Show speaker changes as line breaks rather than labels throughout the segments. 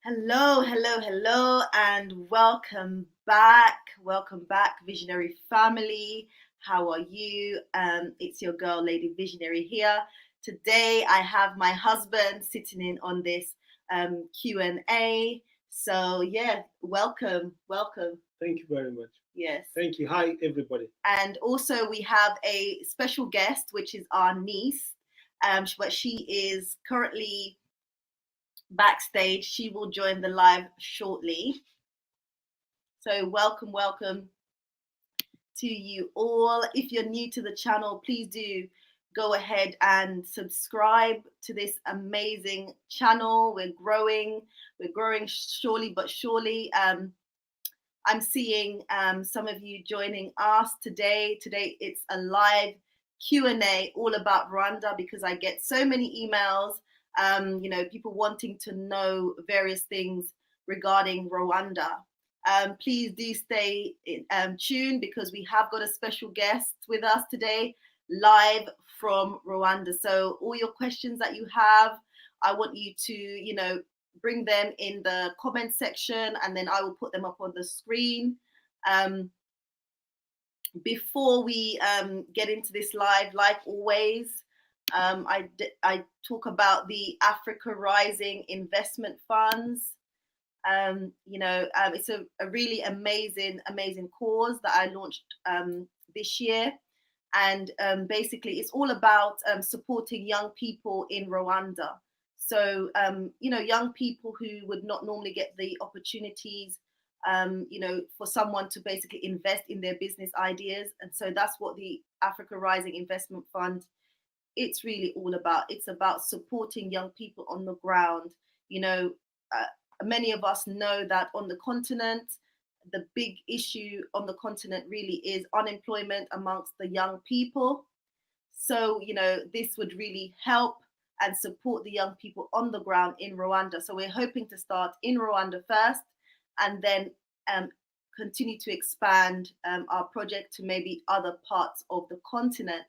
Hello, hello, hello, and welcome back. Welcome back, Visionary family. How are you? It's your girl, Lady Visionary here. Today, I have my husband sitting in on this Q&A. So, yeah, welcome, welcome.
Thank you very much.
Yes.
Thank you. Hi, everybody.
And also, we have a special guest, which is our niece. But she is currently backstage. She will join the live shortly. So welcome, welcome to you all. If you're new to the channel, please do go ahead and subscribe to this amazing channel. We're growing surely but surely. I'm seeing some of you joining us today. Today it's a live Q&A all about Rwanda because I get so many emails, people wanting to know various things regarding Rwanda. Please do stay tuned because we have got a special guest with us today, live from Rwanda. So all your questions that you have, I want you to, bring them in the comment section and then I will put them up on the screen. Before we get into this live, like always, I talk about the Africa Rising investment funds. It's a really amazing cause that I launched this year. And basically, it's all about supporting young people in Rwanda. So, young people who would not normally get the opportunities, for someone to basically invest in their business ideas. And so that's what the Africa Rising Investment Fund, it's really all about. It's about supporting young people on the ground. Many of us know that on the continent, the big issue on the continent really is unemployment amongst the young people. So, this would really help and support the young people on the ground in Rwanda. So we're hoping to start in Rwanda first and then continue to expand our project to maybe other parts of the continent.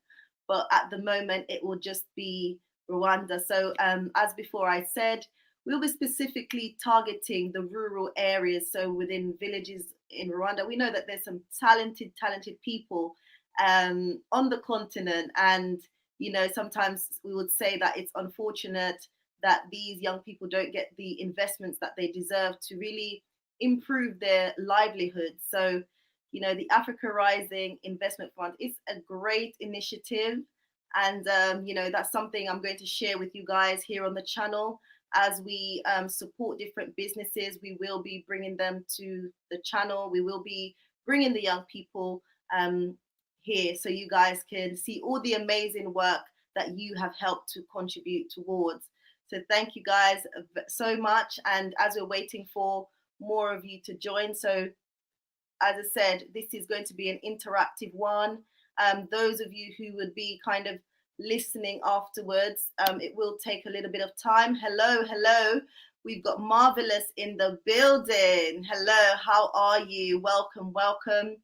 But at the moment, it will just be Rwanda. So as before I said, we'll be specifically targeting the rural areas. So within villages in Rwanda, we know that there's some talented people on the continent. And, sometimes we would say that it's unfortunate that these young people don't get the investments that they deserve to really improve their livelihood. So, the Africa Rising Investment Fund is a great initiative. And, that's something I'm going to share with you guys here on the channel. As we support different businesses, we will be bringing them to the channel. We will be bringing the young people here so you guys can see all the amazing work that you have helped to contribute towards. So thank you guys so much. And as we're waiting for more of you to join, so as I said, this is going to be an interactive one. Those of you who would be kind of listening afterwards, it will take a little bit of time. Hello. We've got Marvelous in the building. Hello, how are you? Welcome.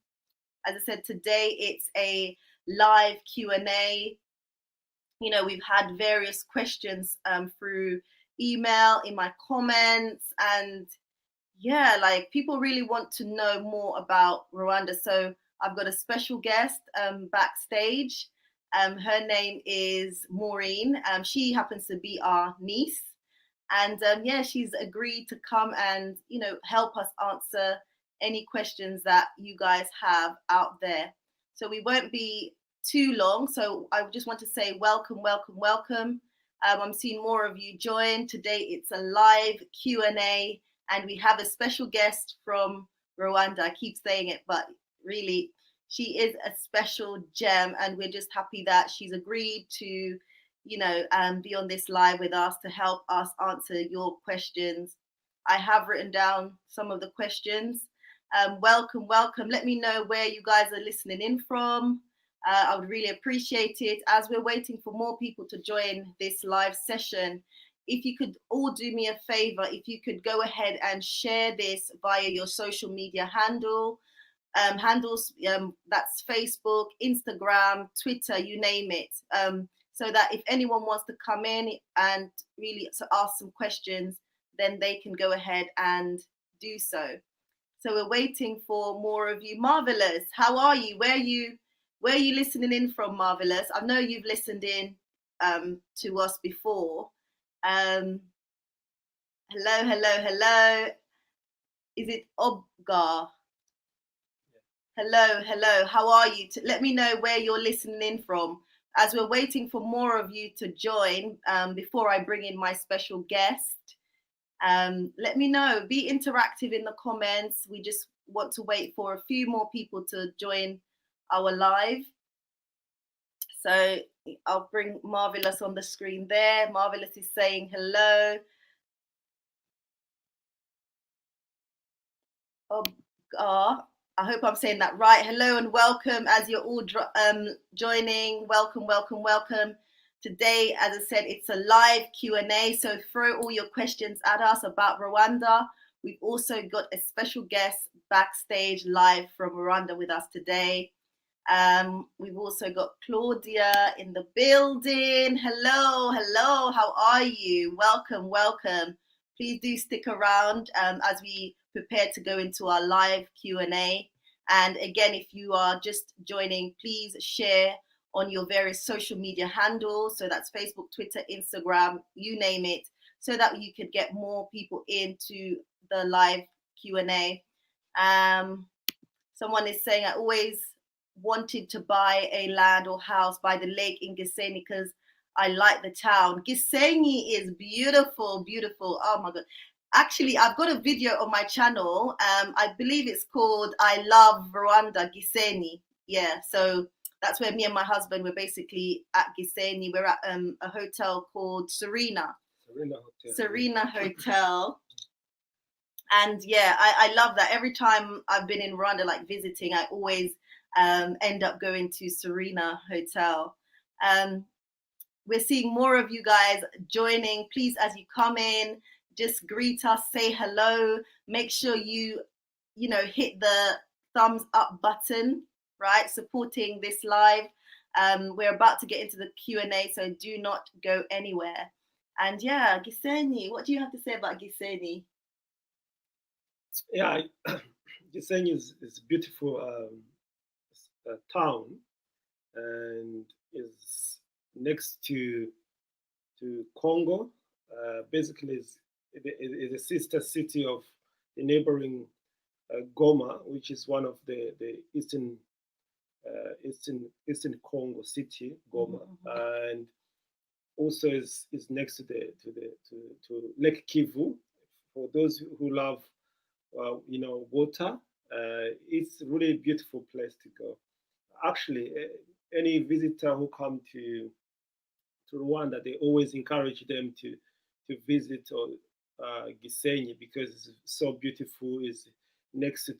As I said, today it's a live Q&A. We've had various questions through email, in my comments, and people really want to know more about Rwanda. So I've got a special guest backstage. Her name is Maureen. She happens to be our niece. And she's agreed to come and, help us answer any questions that you guys have out there. So we won't be too long. So I just want to say welcome. I'm seeing more of you join. Today it's a live Q&A and we have a special guest from Rwanda. I keep saying it, but really, she is a special gem, and we're just happy that she's agreed to, be on this live with us to help us answer your questions. I have written down some of the questions. Welcome. Let me know where you guys are listening in from. I would really appreciate it as we're waiting for more people to join this live session. If you could all do me a favor, if you could go ahead and share this via your social media handles, that's Facebook, Instagram, Twitter, you name it, so that if anyone wants to come in and really to ask some questions, then they can go ahead and do so. So we're waiting for more of you. Marvelous. How are you? Where are you listening in from, Marvelous? I know you've listened in to us before. Hello, hello. Is it Obgar? Hello. How are you? Let me know where you're listening in from. As we're waiting for more of you to join, before I bring in my special guest, let me know. Be interactive in the comments. We just want to wait for a few more people to join our live. So I'll bring Marvelous on the screen there. Marvelous is saying hello. I hope I'm saying that right. Hello and welcome as you're all joining. Welcome. Today, as I said, it's a live Q&A, so throw all your questions at us about Rwanda. We've also got a special guest backstage live from Rwanda with us today. We've also got Claudia in the building. Hello. How are you? Welcome. Please do stick around as we prepare to go into our live Q&A. And again, if you are just joining, please share on your various social media handles. So that's Facebook, Twitter, Instagram, you name it, so that you could get more people into the live Q&A. Someone is saying, I always wanted to buy a land or house by the lake in Gisenyi because I like the town. Gisenyi is beautiful. Oh my God. Actually, I've got a video on my channel. I believe it's called I Love Rwanda, Gisenyi. Yeah, so that's where me and my husband were basically at Gisenyi. We're at a hotel called Serena Hotel. And yeah, I love that. Every time I've been in Rwanda, like visiting, I always end up going to Serena Hotel. We're seeing more of you guys joining. Please, as you come in, just greet us, say hello. Make sure you hit the thumbs up button, right? Supporting this live. We're about to get into the Q&A, so do not go anywhere. And yeah, Gisenyi, what do you have to say about Gisenyi?
Yeah, Gisenyi is a beautiful town, and is next to Congo. Basically, is a sister city of the neighboring Goma, which is one of the eastern Congo city, Goma, and also is next to Lake Kivu. For those who love water, it's really a beautiful place to go. Actually, any visitor who come to Rwanda, they always encourage them to visit Gisenyi because it's so beautiful. It's next to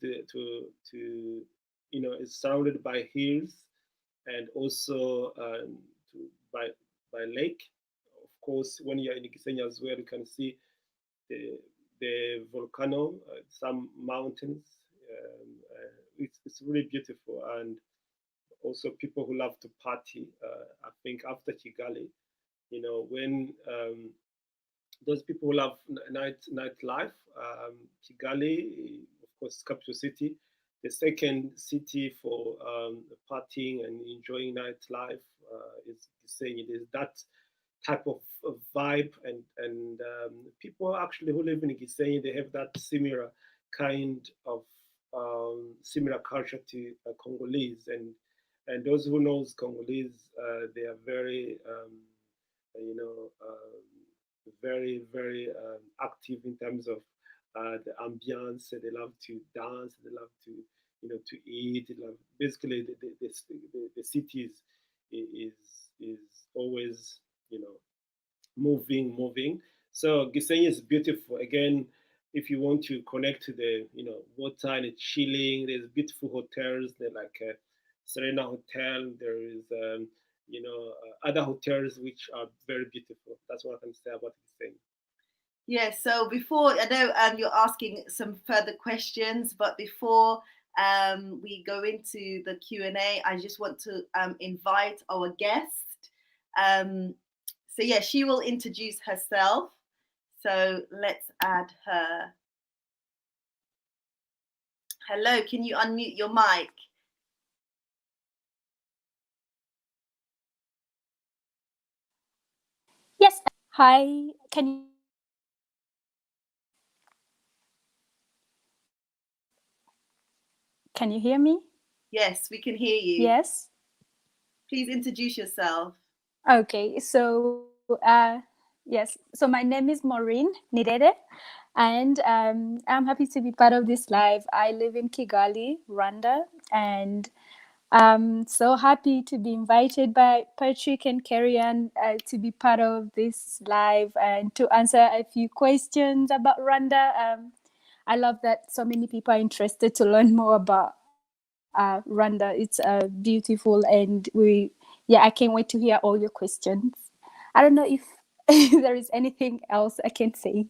it's surrounded by hills and also by lake. Of course, when you're in Gisenyi as well, you can see the volcano, some mountains. It's really beautiful, and also people who love to party. I think after Kigali, when those people who love nightlife, Kigali, of course, capital city. The second city for partying and enjoying nightlife is Gisenyi. There's that type of vibe, and people actually who live in Gisenyi, they have that similar kind of similar culture to Congolese, and those who knows Congolese, they are very very active in terms of the ambience. They love to dance. They love to to eat. Basically, the city is always moving. So Gisenyi is beautiful. Again, if you want to connect to the water and chilling, there's beautiful hotels. They're like Serena Hotel. There is other hotels which are very beautiful. That's what I can say about Gisenyi.
Yeah, so before, I know you're asking some further questions, but before we go into the Q&A, I just want to invite our guest. So yeah, she will introduce herself. So let's add her. Hello, can you unmute your mic?
Yes. Hi. Can you hear me?
Yes, we can hear you.
Yes.
Please introduce yourself.
Okay. So yes. So my name is Maureen Nirere, and I'm happy to be part of this live. I live in Kigali, Rwanda, and I'm so happy to be invited by Patrick and Carrie-Ann to be part of this live and to answer a few questions about Rwanda. I love that so many people are interested to learn more about Rwanda. It's beautiful, and I can't wait to hear all your questions. I don't know if there is anything else I can say.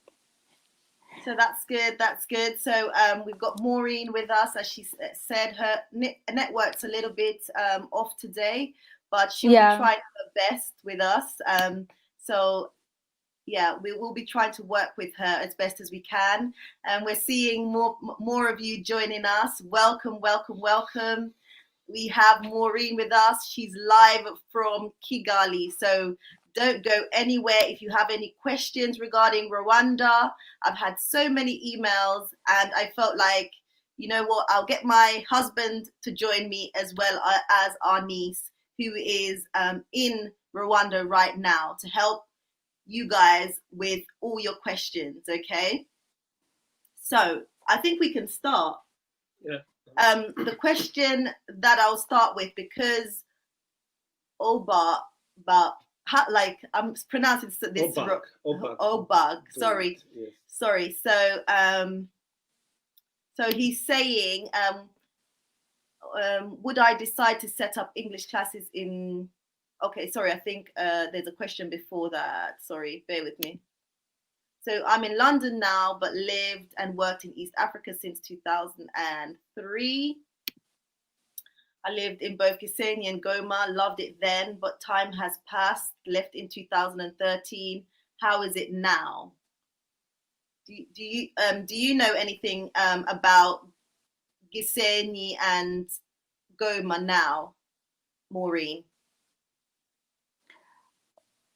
So that's good. That's good. So we've got Maureen with us. As she said, her network's a little bit off today, but she'll be trying her best with us. So yeah, we will be trying to work with her as best as we can. And we're seeing more of you joining us. Welcome, welcome, welcome. We have Maureen with us. She's live from Kigali. So don't go anywhere if you have any questions regarding Rwanda. I've had so many emails and I felt like, you know what, I'll get my husband to join me as well as our niece who is in Rwanda right now to help you guys with all your questions, okay? So I think we can start.
Yeah.
The question that I'll start with, because Oba, but like I'm pronouncing this Obag. Sorry, yes. Sorry. So so he's saying, would I decide to set up English classes in? Okay, sorry. I think there's a question before that. Sorry, bear with me. So I'm in London now, but lived and worked in East Africa since 2003. I lived in both Gisenyi and Goma, loved it then, but time has passed, left in 2013. How is it now? Do you know anything about Gisenyi and Goma now, Maureen?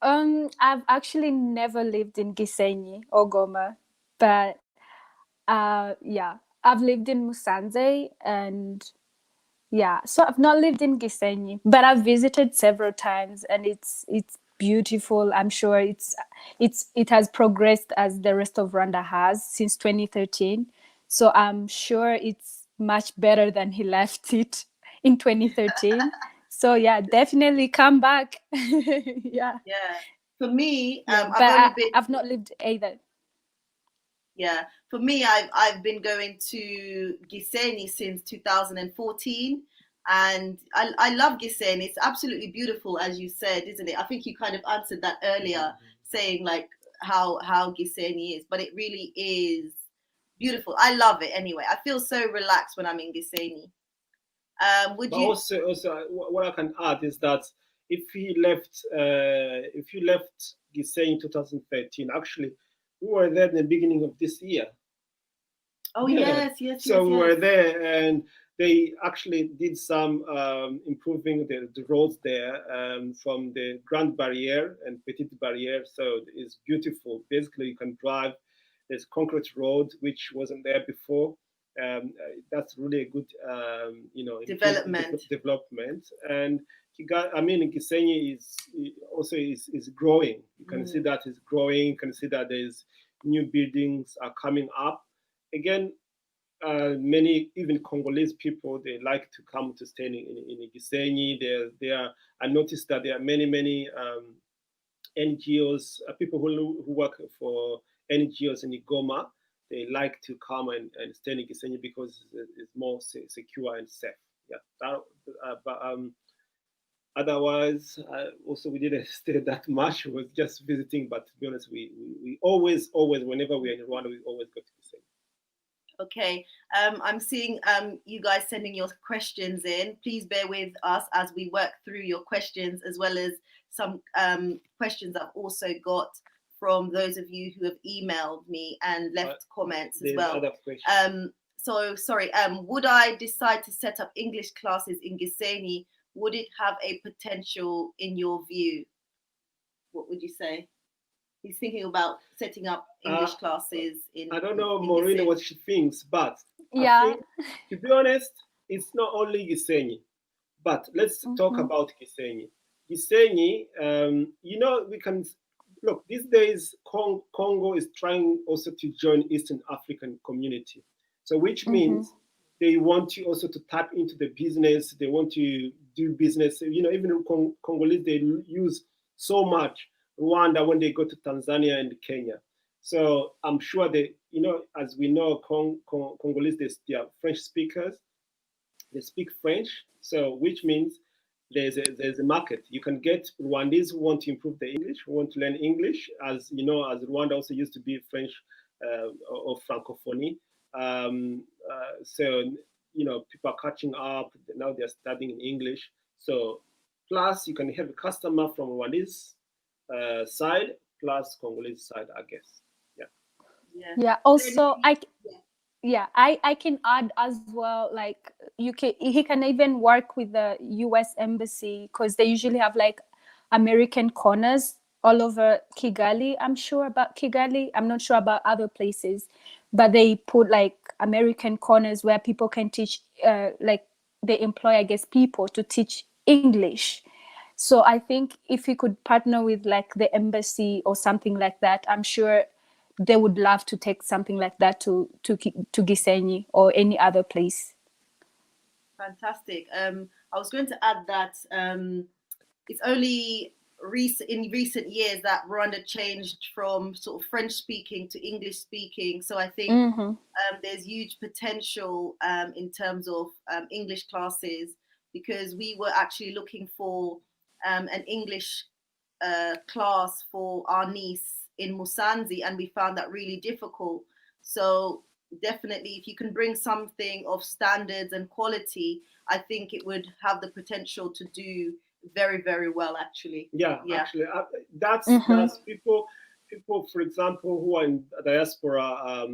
I've actually never lived in Gisenyi or Goma, but I've lived in Musanze, and so I've not lived in Gisenyi, but I've visited several times, and it's beautiful. I'm sure it has progressed as the rest of Rwanda has since 2013. So I'm sure it's much better than he left it in 2013. So yeah, definitely come back. Yeah.
For me,
I've not lived either.
Yeah, for me, I've been going to Gisenyi since 2014, and I love Gisenyi. It's absolutely beautiful, as you said, isn't it? I think you kind of answered that earlier, saying like how Gisenyi is, but it really is beautiful. I love it anyway. I feel so relaxed when I'm in Gisenyi.
Also, what I can add is that if you left Gisenyi in 2013, actually, we were there in the beginning of this year.
Oh yes.
So we were there, and they actually did some improving the roads there from the Grand Barrier and Petite Barriere. So it's beautiful. Basically, you can drive. There's concrete road which wasn't there before. That's really a good, development. And Gisenyi is growing. You can see that it's growing. You can see that there's new buildings are coming up. Again, many even Congolese people, they like to come to stay in Gisenyi. I noticed that there are many NGOs, people who work for NGOs in Goma. They like to come and stay in Gisenyi because it's more secure and safe. Yeah, otherwise, we didn't stay that much. We was just visiting, but to be honest, we always, whenever we're in Rwanda, we always go to Gisenyi.
Okay, I'm seeing you guys sending your questions in. Please bear with us as we work through your questions, as well as some questions I've also got from those of you who have emailed me and left comments as well.
Other questions.
So sorry. Would I decide to set up English classes in Gisenyi? Would it have a potential in your view? What would you say? He's thinking about setting up English classes in.
I don't know,
in
Maureen,
Gisenyi.
what she thinks, but
Yeah.
I think, to be honest, it's not only Gisenyi. But let's talk about Gisenyi. Gisenyi, we can look, these days Congo is trying also to join Eastern African community. So which means they want to also to tap into the business, they want to do business. Even Congolese, they use so much Rwanda when they go to Tanzania and Kenya. So I'm sure they, as we know, Congolese, they are French speakers. They speak French, so which means there's a market. You can get Rwandese who want to improve their English, who want to learn English, as you know, as Rwanda also used to be French or Francophonie. So people are catching up. Now they're studying in English. So plus you can have a customer from Rwandese side plus Congolese side, I guess.
Yeah. Also, I can add as well, like he can even work with the US embassy, because they usually have like American corners all over Kigali. I'm sure about Kigali. I'm not sure about other places, but they put like American corners where people can teach, like they employ, I guess, people to teach English. So I think if we could partner with like the embassy or something like that, I'm sure they would love to take something like that to Gisenyi or any other place.
Fantastic. I was going to add that it's only in recent years that Rwanda changed from sort of French speaking to English speaking. So I think there's huge potential in terms of English classes, because we were actually looking for an English class for our niece in Musanzi, and we found that really difficult. So definitely, if you can bring something of standards and quality, I think it would have the potential to do very, very well, actually.
Actually, that's people, for example, who are in diaspora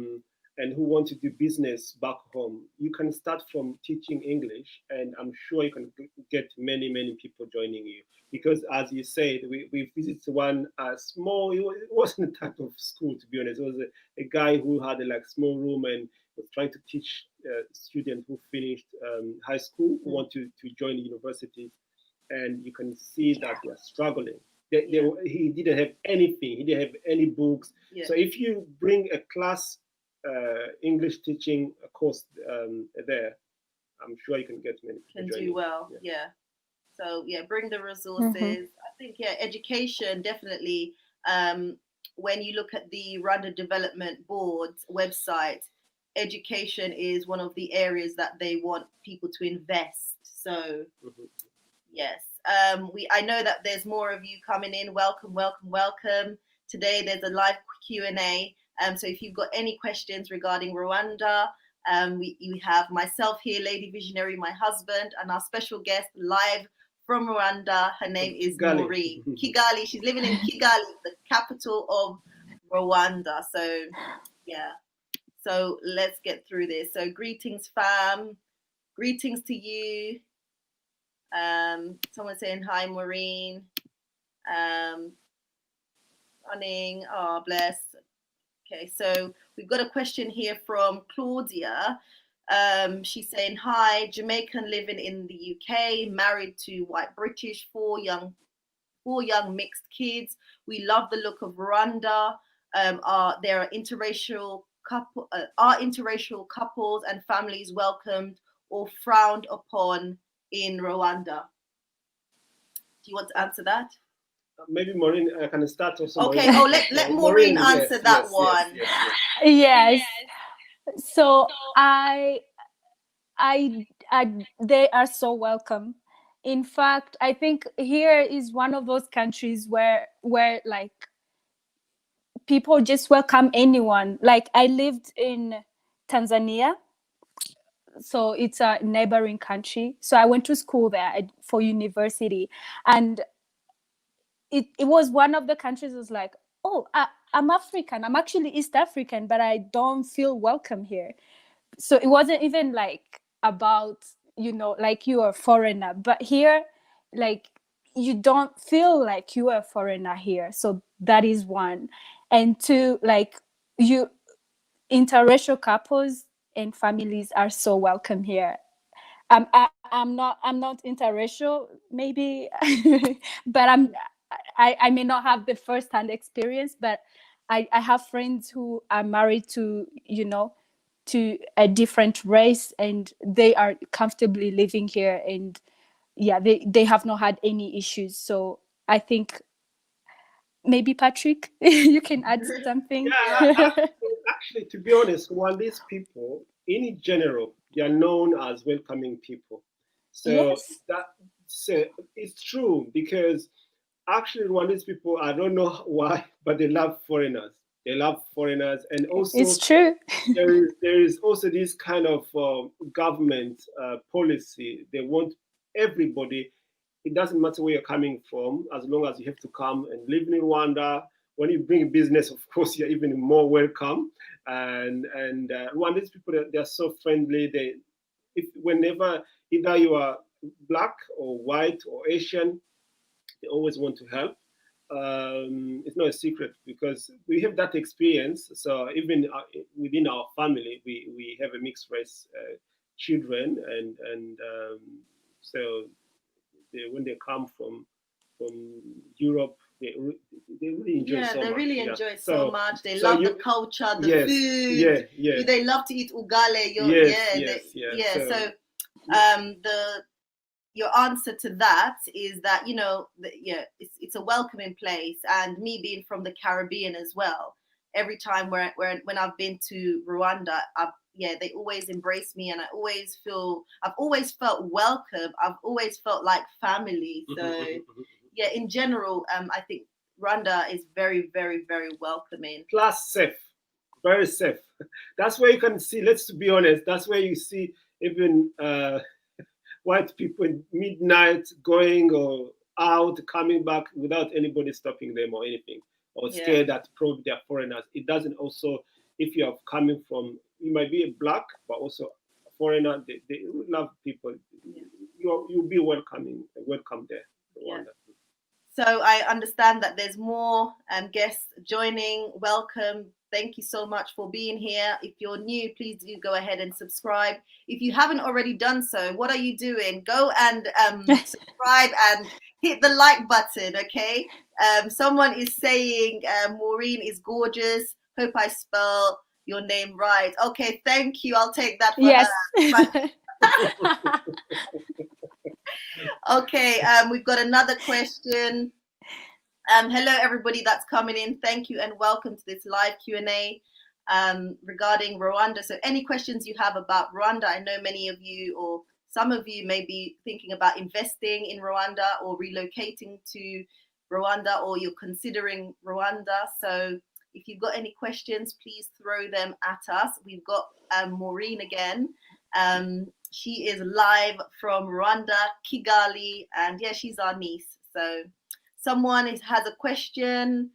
and who want to do business back home. You can start from teaching English, and I'm sure you can get many, many people joining you. Because as you said, we visited one small, it wasn't a type of school, to be honest. It was a guy who had a small room and was trying to teach students who finished high school, who want to join the university. And you can see that they are struggling. He didn't have anything. He didn't have any books. So if you bring a class English teaching course there, I'm sure you can get many people
do well. So bring the resources. I think education definitely. When you look at the Rwanda Development Board's website, education is one of the areas that they want people to invest. So yes, I know that there's more of you coming in. Welcome, welcome, welcome. Today there's a live Q&A. So if you've got any questions regarding Rwanda, we have myself here, Lady Visionary, my husband, and our special guest live from Rwanda. Her name is Maureen. Kigali. She's living in Kigali, the capital of Rwanda. So so let's get through this. So greetings, fam. Greetings to you. Someone saying hi, Maureen. Running. Oh, bless. Okay, so we've got a question here from Claudia. She's saying, hi, Jamaican living in the UK, married to white British, four young mixed kids. We love the look of Rwanda. There are interracial couples and families welcomed or frowned upon in Rwanda. Do you want to answer that?
Maybe Maureen, I can start also.
Okay. Maureen. Let Maureen answer that one.
Yes. So they are so welcome. In fact, I think here is one of those countries where like people just welcome anyone. Like I lived in Tanzania, so it's a neighboring country. So I went to school there for university, and it was one of the countries was like, oh, I'm African. I'm actually East African, but I don't feel welcome here. So it wasn't even like about, like you are a foreigner, but here, like, you don't feel like you are a foreigner here. So that is one. And two, like, you interracial couples and families are so welcome here. I'm not interracial, maybe, but I may not have the first-hand experience, but I have friends who are married to, to a different race, and they are comfortably living here, and yeah, they have not had any issues. So I think maybe Patrick, you can add something.
Yeah, actually, to be honest, Rwandese people, in general, they are known as welcoming people. So
Yes,
so it's true because actually Rwandese people, I don't know why, but they love foreigners. They love foreigners, and
it's
also
true.
there is also this kind of government policy. They want everybody. It doesn't matter where you're coming from, as long as you have to come and live in Rwanda. When you bring business, of course, you're even more welcome. And Rwandese people, they're so friendly. If whenever either you are black or white or Asian, they always want to help. It's not a secret because we have that experience. So even within our family, we have a mixed race children, and so when they come from Europe, they really enjoy
Yeah,
so
they
much.
really
Yeah.
enjoy so much. They
So
love the
you
culture, the
yes,
food.
yeah, yeah,
They love to eat ugale.
yes,
Yeah,
yes, yeah.
yeah.
So
So the your answer to that is that yeah, it's a welcoming place, and me being from the Caribbean as well. Every time when I've been to Rwanda, yeah, they always embrace me, and I've always felt welcome. I've always felt like family. So yeah, in general, I think Rwanda is very, very, very welcoming.
plus safe, very safe. That's where you can see. Let's be honest. That's where you see even white people in midnight going or out, coming back without anybody stopping them or anything, or
Yeah.
scared that probably they're foreigners. It doesn't also, if you are coming from, you might be a black, but also a foreigner, they love people.
Yeah.
You'll be welcome there.
Yeah.
Rwanda.
So I understand that there's more guests joining. Welcome. Thank you so much for being here. If you're new, please do go ahead and subscribe. If you haven't already done so, what are you doing? Go and subscribe and hit the like button, okay? Someone is saying Maureen is gorgeous. Hope I spell your name right. Okay, thank you. I'll take that for
Yes.
her. Okay, we've got another question. Hello, everybody that's coming in. Thank you and welcome to this live Q&A regarding Rwanda. So any questions you have about Rwanda, I know many of you or some of you may be thinking about investing in Rwanda or relocating to Rwanda, or you're considering Rwanda. So if you've got any questions, please throw them at us. We've got Maureen again. She is live from Rwanda, Kigali, and yeah, she's our niece. So someone has a question.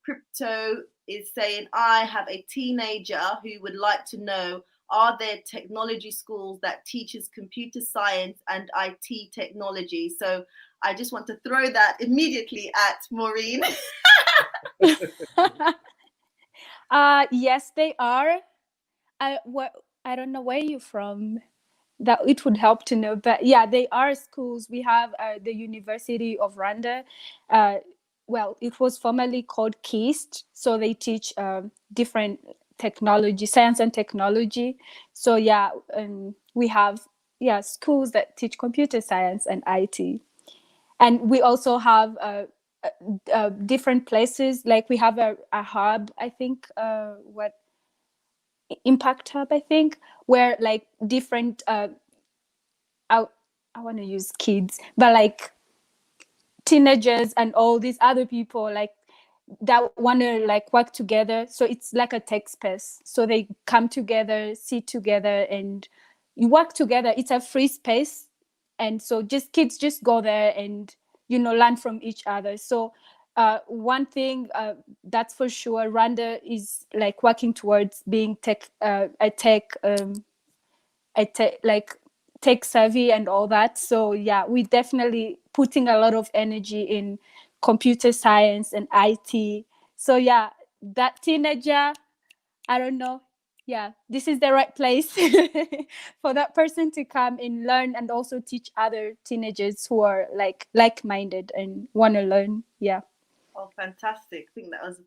Crypto is saying, I have a teenager who would like to know, are there technology schools that teaches computer science and IT technology? So I just want to throw that immediately at Maureen.
Yes, they are. I don't know where you're from. That it would help to know, but yeah, they are schools. We have the University of Rwanda. Well, it was formerly called KIST, so they teach different technology, science and technology. So yeah, we have schools that teach computer science and IT, and we also have different places. Like we have a hub, I think, what Impact Hub, I think, where like different I want to use kids, but like teenagers and all these other people like that want to like work together. So it's like a tech space. So they come together, sit together, and you work together. It's a free space, and so just kids just go there and learn from each other. So one thing that's for sure, Rwanda is like working towards being like tech savvy and all that. So yeah, we definitely putting a lot of energy in computer science and IT. So yeah, that teenager, I don't know. Yeah, this is the right place for that person to come and learn, and also teach other teenagers who are like-minded and want to learn. Yeah.
Oh, fantastic. I think that was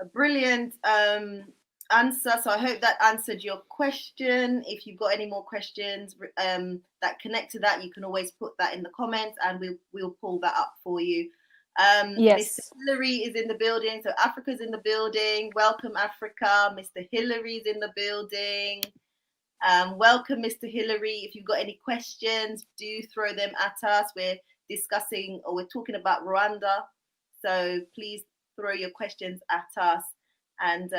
a brilliant answer. So I hope that answered your question. If you've got any more questions that connect to that, you can always put that in the comments and we'll pull that up for you.
Yes.
Mr. Hillary is in the building. So Africa's in the building. Welcome, Africa. Mr. Hillary's in the building. Welcome, Mr. Hillary. If you've got any questions, do throw them at us. We're discussing, or we're talking about Rwanda. So please throw your questions at us. And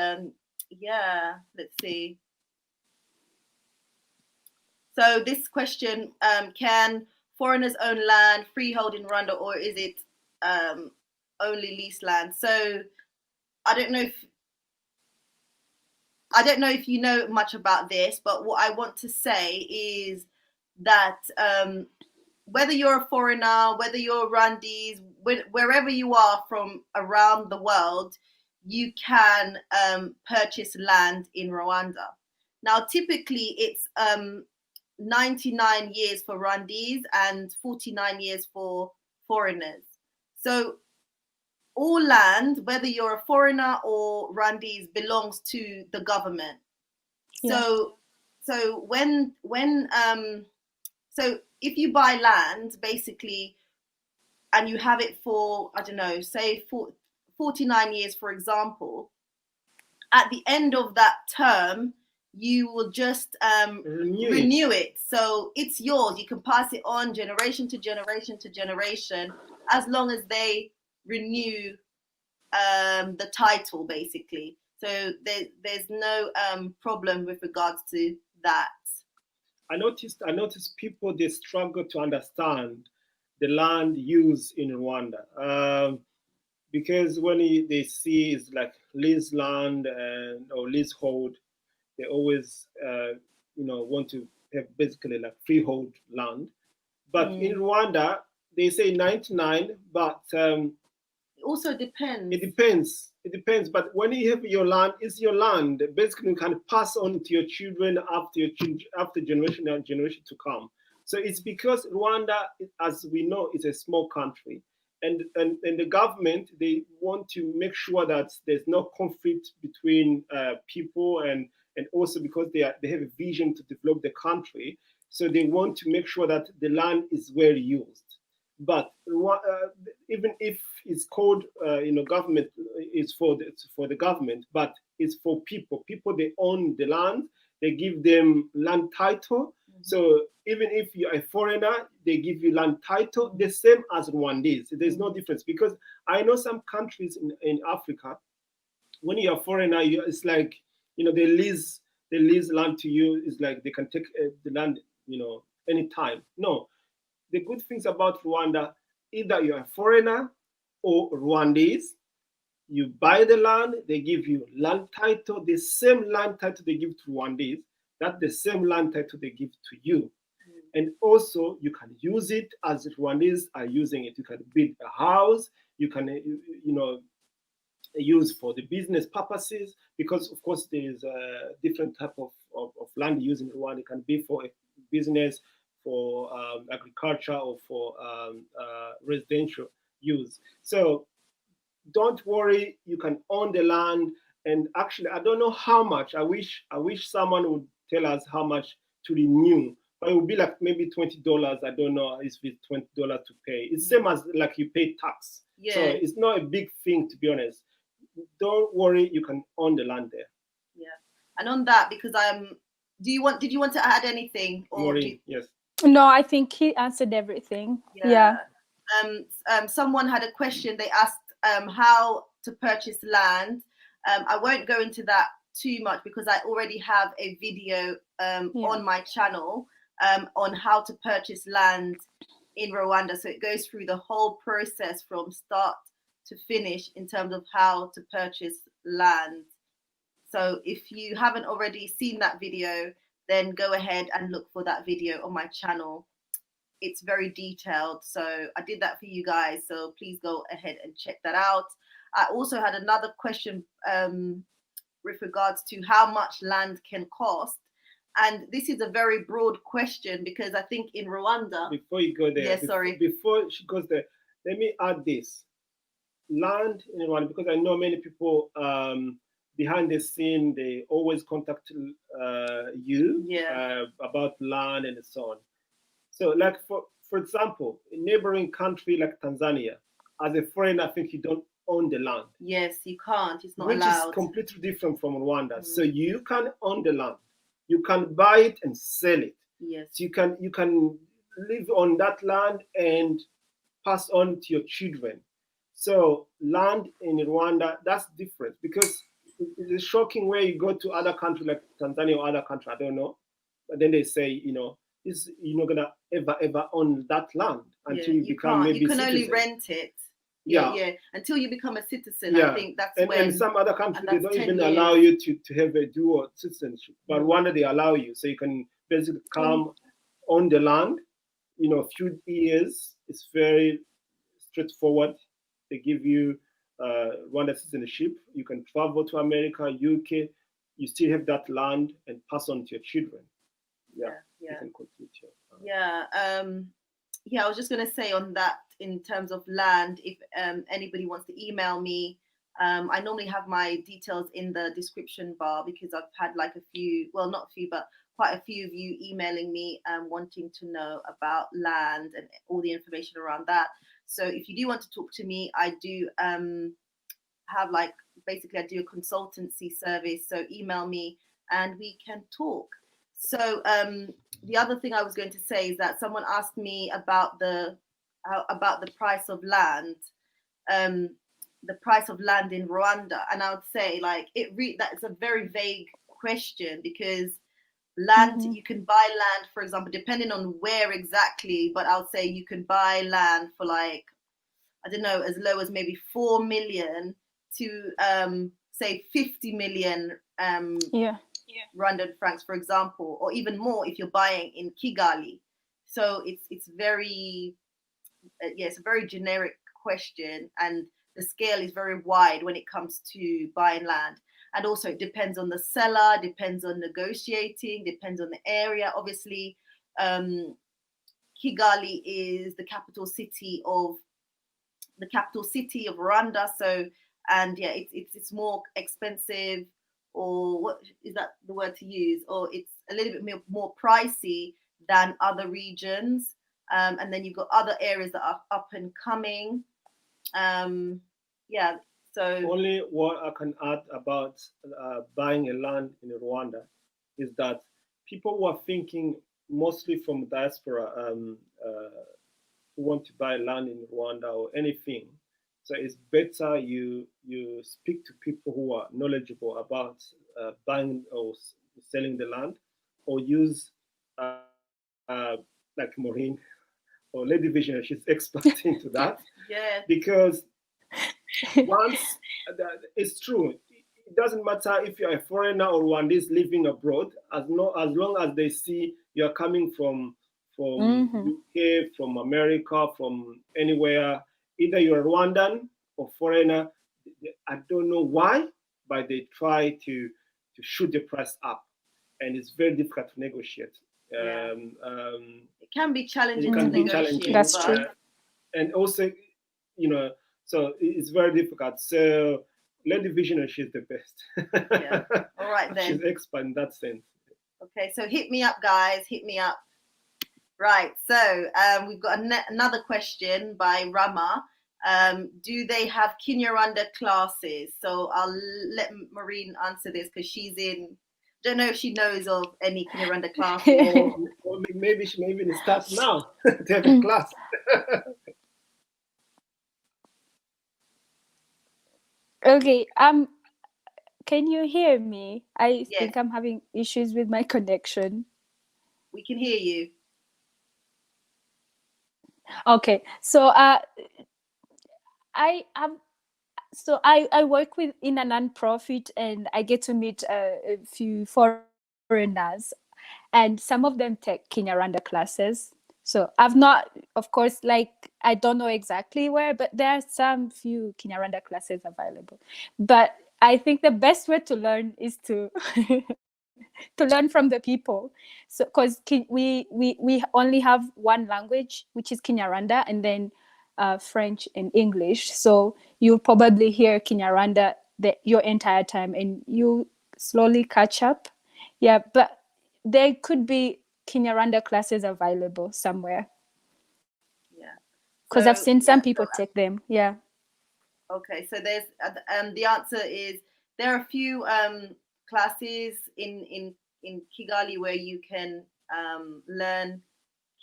yeah, let's see. So this question, can foreigners own land, freehold in Rwanda, or is it only leased land? So I don't know if you know much about this, but what I want to say is that whether you're a foreigner, whether you're Rwandese, wherever you are from around the world, you can purchase land in Rwanda. Now, typically, it's 99 years for Rwandese and 49 years for foreigners. So all land, whether you're a foreigner or Rwandese, belongs to the government.
Yeah.
So if you buy land, basically, and you have it for, I don't know, say 49 years, for example, at the end of that term, you will just renew it. So it's yours. You can pass it on generation to generation to generation, as long as they renew the title, basically. So there's no problem with regards to that.
I noticed people, they struggle to understand the land use in Rwanda, because when they see it's like lease land or leasehold, they always want to have basically like freehold land. But in Rwanda, they say 99, but
it also depends.
It depends. But when you have your land, it's your land. Basically, you can pass on to your children after generation and generation to come. So it's because Rwanda, as we know, is a small country, and the government, they want to make sure that there's no conflict between people, and also because they have a vision to develop the country. So they want to make sure that the land is well used. But even if it's called, government, it's for the government, but it's for people. People, they own the land. They give them land title. Mm-hmm. So even if you're a foreigner, they give you land title, the same as Rwandese. There's no difference, because I know some countries in Africa, when you're a foreigner, it's like, they lease land to you. It's like they can take the land, anytime. No. The good things about Rwanda, either you're a foreigner or Rwandese, you buy the land, they give you land title, the same land title they give to Rwandese, that's the same land title they give to you. And also, you can use it as Rwandese are using it. You can build a house, you can, use for the business purposes, because of course there is a different type of land used in Rwanda. It can be for a business, for agriculture, or for residential use. So don't worry, you can own the land. And actually, I don't know how much. I wish someone would tell us how much to renew, but it would be like maybe $20. I don't know if it's $20 to pay. It's same as like you pay tax. Yeah. So it's not a big thing, to be honest. Don't worry, you can own the land there.
Yeah. And on that, because did you want to add anything? Or
Maureen, yes.
No, I think he answered everything. Yeah.
Someone had a question. They asked how to purchase land. I won't go into that too much, because I already have a video on my channel on how to purchase land in Rwanda. So it goes through the whole process from start to finish in terms of how to purchase land. So if you haven't already seen that video, then go ahead and look for that video on my channel. It's very detailed. So I did that for you guys. So please go ahead and check that out. I also had another question with regards to how much land can cost. And this is a very broad question because I think in Rwanda.
Before you go there,
yeah, sorry.
Before she goes there, let me add this. Land in Rwanda, because I know many people behind the scene, they always contact you about land and so on. So, like for example, a neighboring country like Tanzania, as a foreigner, I think you don't own the land.
Yes, you can't. It's not
which
allowed.
Which is completely different from Rwanda. So you can own the land, you can buy it and sell it.
Yes.
So you can live on that land and pass on to your children. So land in Rwanda, that's different because it's shocking where you go to other country like Tanzania or other country, I don't know, but then they say, you're not gonna ever own that land until you become maybe
you can
citizen.
only rent it. Yeah. Until you become a citizen, I think that's when.
And some other countries they don't even allow you to have a dual citizenship. But Rwanda they allow you, so you can basically come on the land. A few years. It's very straightforward. They give you Rwanda citizenship. You can travel to America, UK. You still have that land and pass on to your children.
Yeah.
You can complete your,
I was just going to say on that, in terms of land, if anybody wants to email me, I normally have my details in the description bar because I've had like a few, well, not a few, but quite a few of you emailing me wanting to know about land and all the information around that. So if you do want to talk to me, I do have basically I do a consultancy service. So email me and we can talk. So the other thing I was going to say is that someone asked me about the price of land, the price of land in Rwanda, and I would say that's a very vague question because land you can buy land, for example, depending on where exactly, but I would say you can buy land for I don't know, as low as maybe 4 million to say 50 million Rwandan francs, for example, or even more if you're buying in Kigali. So it's very it's a very generic question, and the scale is very wide when it comes to buying land. And also it depends on the seller, depends on negotiating, depends on the area. Obviously, Kigali is the capital city of Rwanda. So, and it's more expensive, or what is that the word to use? Or it's a little bit more pricey than other regions. And then you've got other areas that are up and coming. So
only what I can add about buying a land in Rwanda is that people who are thinking mostly from diaspora who want to buy land in Rwanda or anything. So it's better you speak to people who are knowledgeable about buying or selling the land, or use like Maureen or Lady Vision. She's expert into that.
Yeah.
Because once it's true, it doesn't matter if you're a foreigner or Rwandese living abroad, as long as they see you're coming from UK, from America, from anywhere, either you're Rwandan or foreigner. I don't know why, but they try to shoot the price up, and it's very difficult to negotiate.
It can be challenging to negotiate.
That's true.
And also, so it's very difficult. So Lady Visionary, she's the best.
Yeah. All right then.
She's expert in that sense.
Okay, so hit me up, guys. Hit me up. Right. So we've got another question by Rama. Do they have Kinyarwanda classes? So I'll let Maureen answer this because she's in. Don't know if she knows of any Kinyarwanda classes.
or maybe she may even start now to have a class.
Okay. Can you hear me? I think I'm having issues with my connection.
We can hear you.
Okay. So I so I work with in a non-profit, and I get to meet a few foreigners, and some of them take Kinyarwanda classes. So I've not, of course, like I don't know exactly where, but there are some few Kinyarwanda classes available. But I think the best way to learn is to to learn from the people. So because we only have one language, which is Kinyarwanda, and then French and English. So you'll probably hear Kinyarwanda your entire time, and you slowly catch up. Yeah, but there could be Kinyarwanda classes available somewhere,
Yeah.
because I've
So
seen some
yeah.
people take them. Yeah.
Okay. So there's the answer is there are a few classes in Kigali where you can learn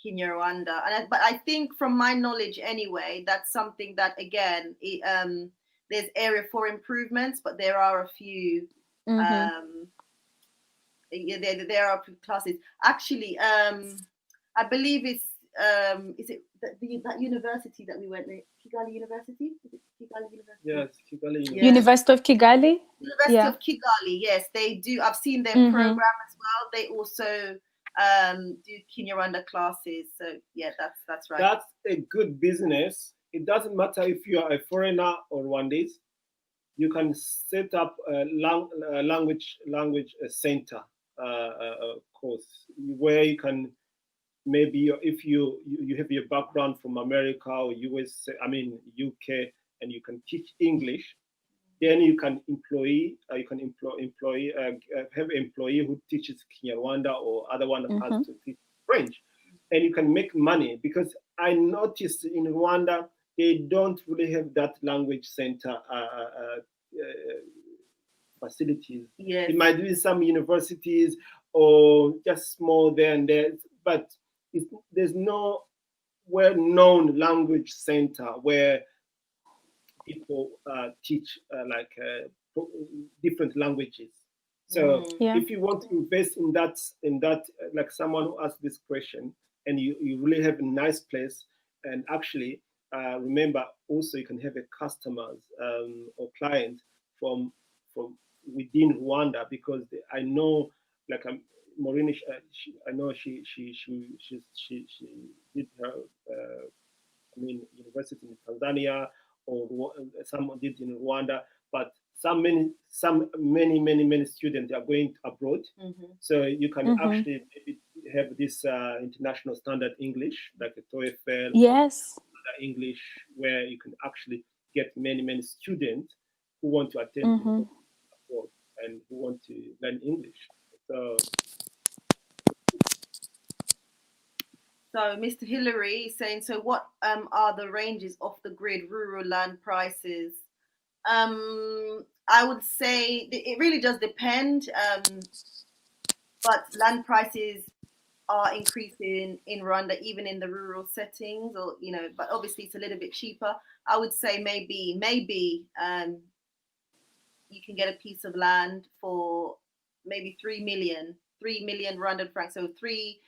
Kinyarwanda, but I think from my knowledge anyway, that's something that again there's area for improvements, but there are a few
Mm-hmm.
um, yeah, there are classes. Actually, I believe it's is it that university that we went to, Kigali University? Is it Kigali University?
Yes, Kigali
Yeah.
University.
University of Kigali.
University
Yeah.
of Kigali. Yes, they do. I've seen their
Mm-hmm.
program as well. They also do Kinyarwanda classes. So yeah, that's right.
That's a good business. It doesn't matter if you are a foreigner or Rwandese. You can set up a language center course where you can maybe if you have your background from America or US, I mean UK, and you can teach English. Then you can have an employee who teaches Kinyarwanda or other one has
Mm-hmm.
to teach French, and you can make money because I noticed in Rwanda they don't really have that language center facilities.
Yes.
It might be some universities or just small there and there, but there's no well-known language center where people teach different languages. So
Yeah.
if you want to invest in that, like someone who asked this question, and you really have a nice place, and actually remember also you can have a customers or client from within Rwanda because I know like Maureen, I know she did her university in Tanzania or someone did in Rwanda, but many students are going abroad.
Mm-hmm.
So you can
Mm-hmm.
actually maybe have this international standard English, like a TOEFL or
Yes.
English, where you can actually get many students who want to attend
Mm-hmm.
abroad and who want to learn English. So
So Mr. Hillary is saying, so what are the ranges off the grid rural land prices? I would say it really does depend, but land prices are increasing in Rwanda, even in the rural settings, or but obviously it's a little bit cheaper. I would say maybe you can get a piece of land for maybe 3 million Rwandan francs, so 3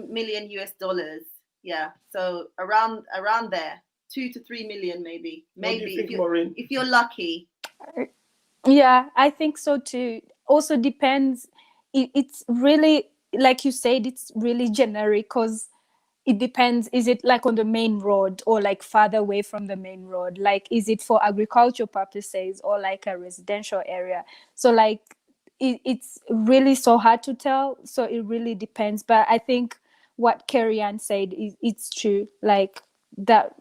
million US dollars. Yeah, so around there, 2 to 3 million maybe,
what do you think, Maureen?
if you're lucky.
Yeah, I think so too. Also depends. It's really, like you said, it's really generic because it depends. Is it like on the main road or like farther away from the main road? Like, is it for agricultural purposes or like a residential area? So like, it's really so hard to tell. So it really depends. But I think what Carrie Ann said is it's true. Like that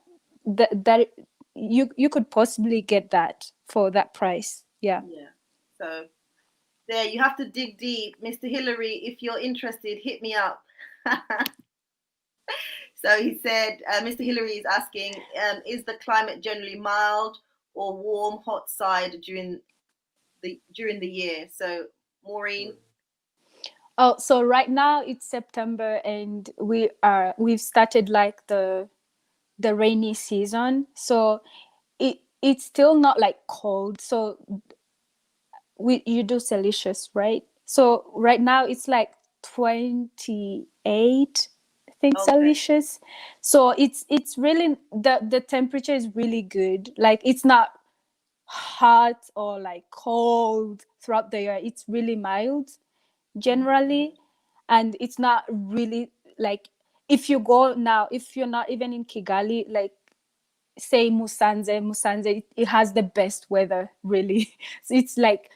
you could possibly get that for that price. Yeah.
Yeah. So there, you have to dig deep, Mr. Hillary. If you're interested, hit me up. So he said, Mr. Hillary is asking, is the climate generally mild or warm, hot side during the year? So Maureen.
Oh, so right now it's September and we've started like the rainy season. So it's still not like cold. So you do Celsius, right? So right now it's like 28, I think,
Okay.
Celsius. So it's really the temperature is really good. Like it's not hot or like cold throughout the year. It's really mild generally, and it's not really like, if you go now, if you're not even in Kigali, like say Musanze, it has the best weather really. So it's like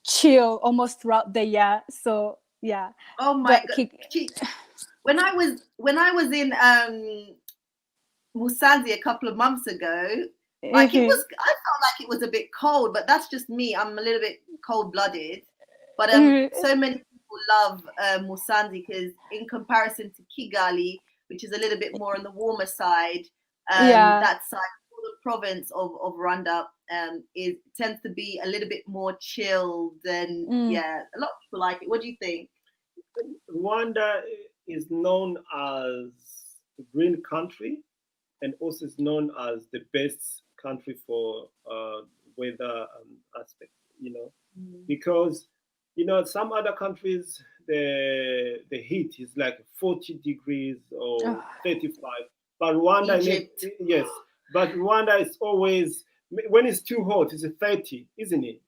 chill almost throughout the year. So yeah,
Oh my
but
god. When I was in Musanze a couple of months ago, like I felt like it was a bit cold, but that's just me. I'm a little bit cold-blooded. But so many people love Musanze because in comparison to Kigali, which is a little bit more on the warmer side,
yeah,
that side, the province of Rwanda, is tends to be a little bit more chilled, and yeah, a lot of people like it. What do you think?
Rwanda is known as a green country, and also is known as the best country for weather aspect. Because some other countries the heat is like 40 degrees or 35, but Rwanda,
Egypt.
yes, but Rwanda is always, when it's too hot, it's a 30, isn't it?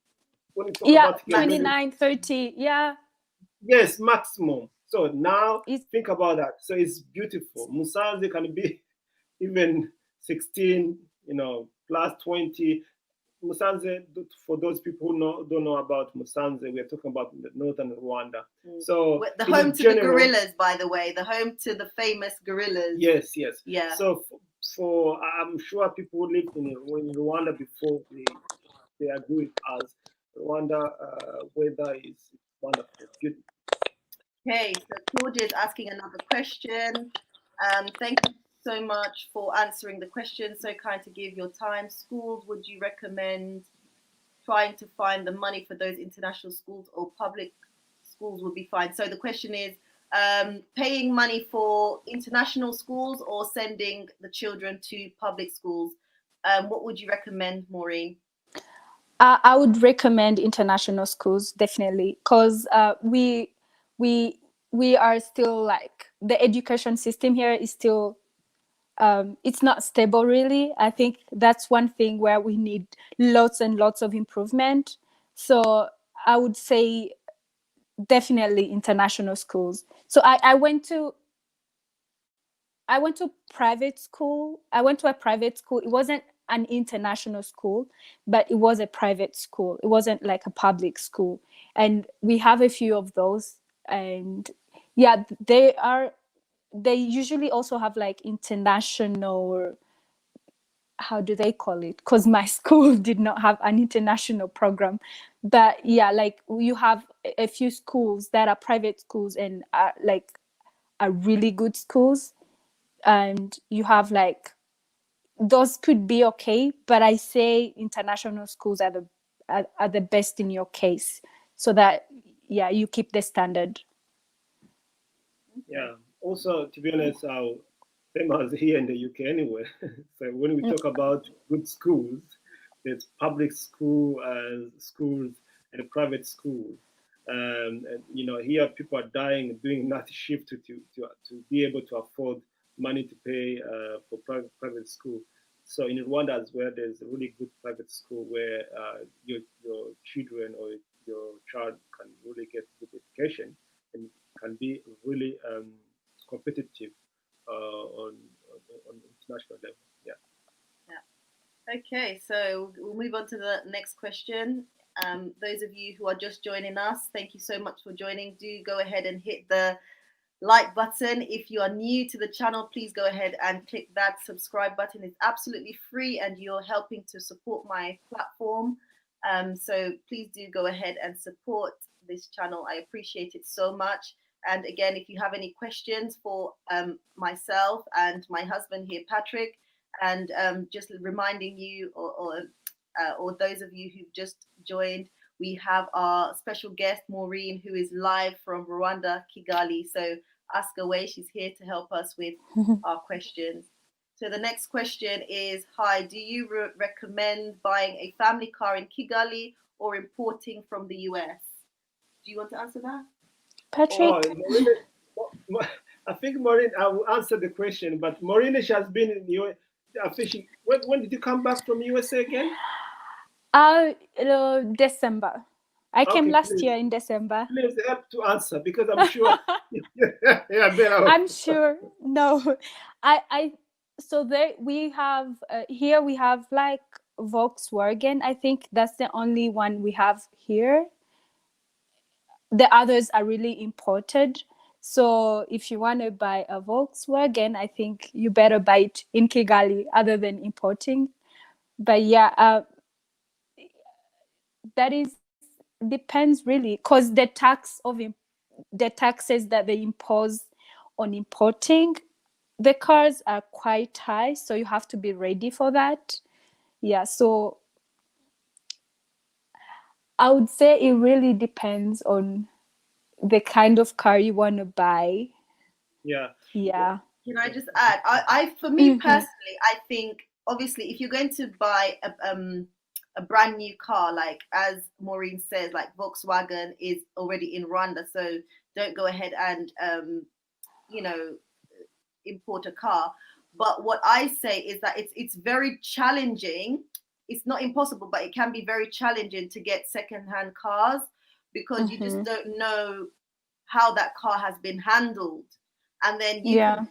When you talk about
29, 30, yeah.
Yes, maximum. So now
It's,
think about that. So it's beautiful. Musanze can be even 16, plus 20. Musanze, for those people who don't know about Musanze, we're talking about northern Rwanda. So
the home to the gorillas, by the way, the home to the famous gorillas.
Yes.
Yeah.
So for I'm sure people who lived in Rwanda before, they agree with us. Rwanda weather is wonderful, beautiful.
Okay, so Claudia is asking another question. Thank you so much for answering the question. So kind to give your time. Schools, would you recommend trying to find the money for those international schools, or public schools would be fine? So the question is, paying money for international schools or sending the children to public schools? What would you recommend, Maureen?
I would recommend international schools, definitely, because we are still like, the education system here is still it's not stable really. I think that's one thing where we need lots and lots of improvement. So I would say definitely international schools. So I went to private school. I went to a private school. It wasn't an international school, but it was a private school. It wasn't like a public school. And we have a few of those. And yeah, they usually also have like international, how do they call it? Because my school did not have an international program. But yeah, like you have a few schools that are private schools and are really good schools. And you have like, those could be okay, but I say international schools are the best in your case, so that yeah, you keep the standard.
Yeah. Also, to be honest, same as here in the UK anyway. So when we talk about good schools, there's public schools and private schools. And here people are dying doing night shift to be able to afford money to pay for private school. So in Rwanda as well, there's a really good private school where your children or your child can really get good education and can be really competitive on international level. Yeah.
Okay, so we'll move on to the next question. Those of you who are just joining us, thank you so much for joining. Do go ahead and hit the like button. If you are new to the channel, please go ahead and click that subscribe button. It's absolutely free and you're helping to support my platform. So please do go ahead and support this channel. I appreciate it so much. And again, if you have any questions for myself and my husband here, Patrick, and just reminding you or those of you who've just joined, we have our special guest, Maureen, who is live from Rwanda, Kigali. So ask away. She's here to help us with our questions. So the next question is, hi, do you recommend buying a family car in Kigali or importing from the US? Do you want to answer that?
Patrick?
I think Maureen, I will answer the question, but Maureen, she has been in the US. When did you come back from USA again?
December. I came
Okay,
last
please,
year in December.
please help to answer because I'm sure. Yeah, better.
I'm sure. No, I. So there we have here we have like Volkswagen. I think that's the only one we have here. The others are really imported. So if you want to buy a Volkswagen, I think you better buy it in Kigali, other than importing. But yeah, that is depends really, because the taxes that they impose on importing the cars are quite high, so you have to be ready for that. Yeah, so I would say it really depends on the kind of car you want to buy.
Yeah.
Yeah.
Can I just add? For me
Mm-hmm.
personally, I think obviously if you're going to buy a brand new car, like as Maureen says, like Volkswagen is already in Rwanda, so don't go ahead and you know import a car. But what I say is that it's very challenging. It's not impossible, but it can be very challenging to get secondhand cars because you just
Mm-hmm.
don't know how that car has been handled, and then
Yeah.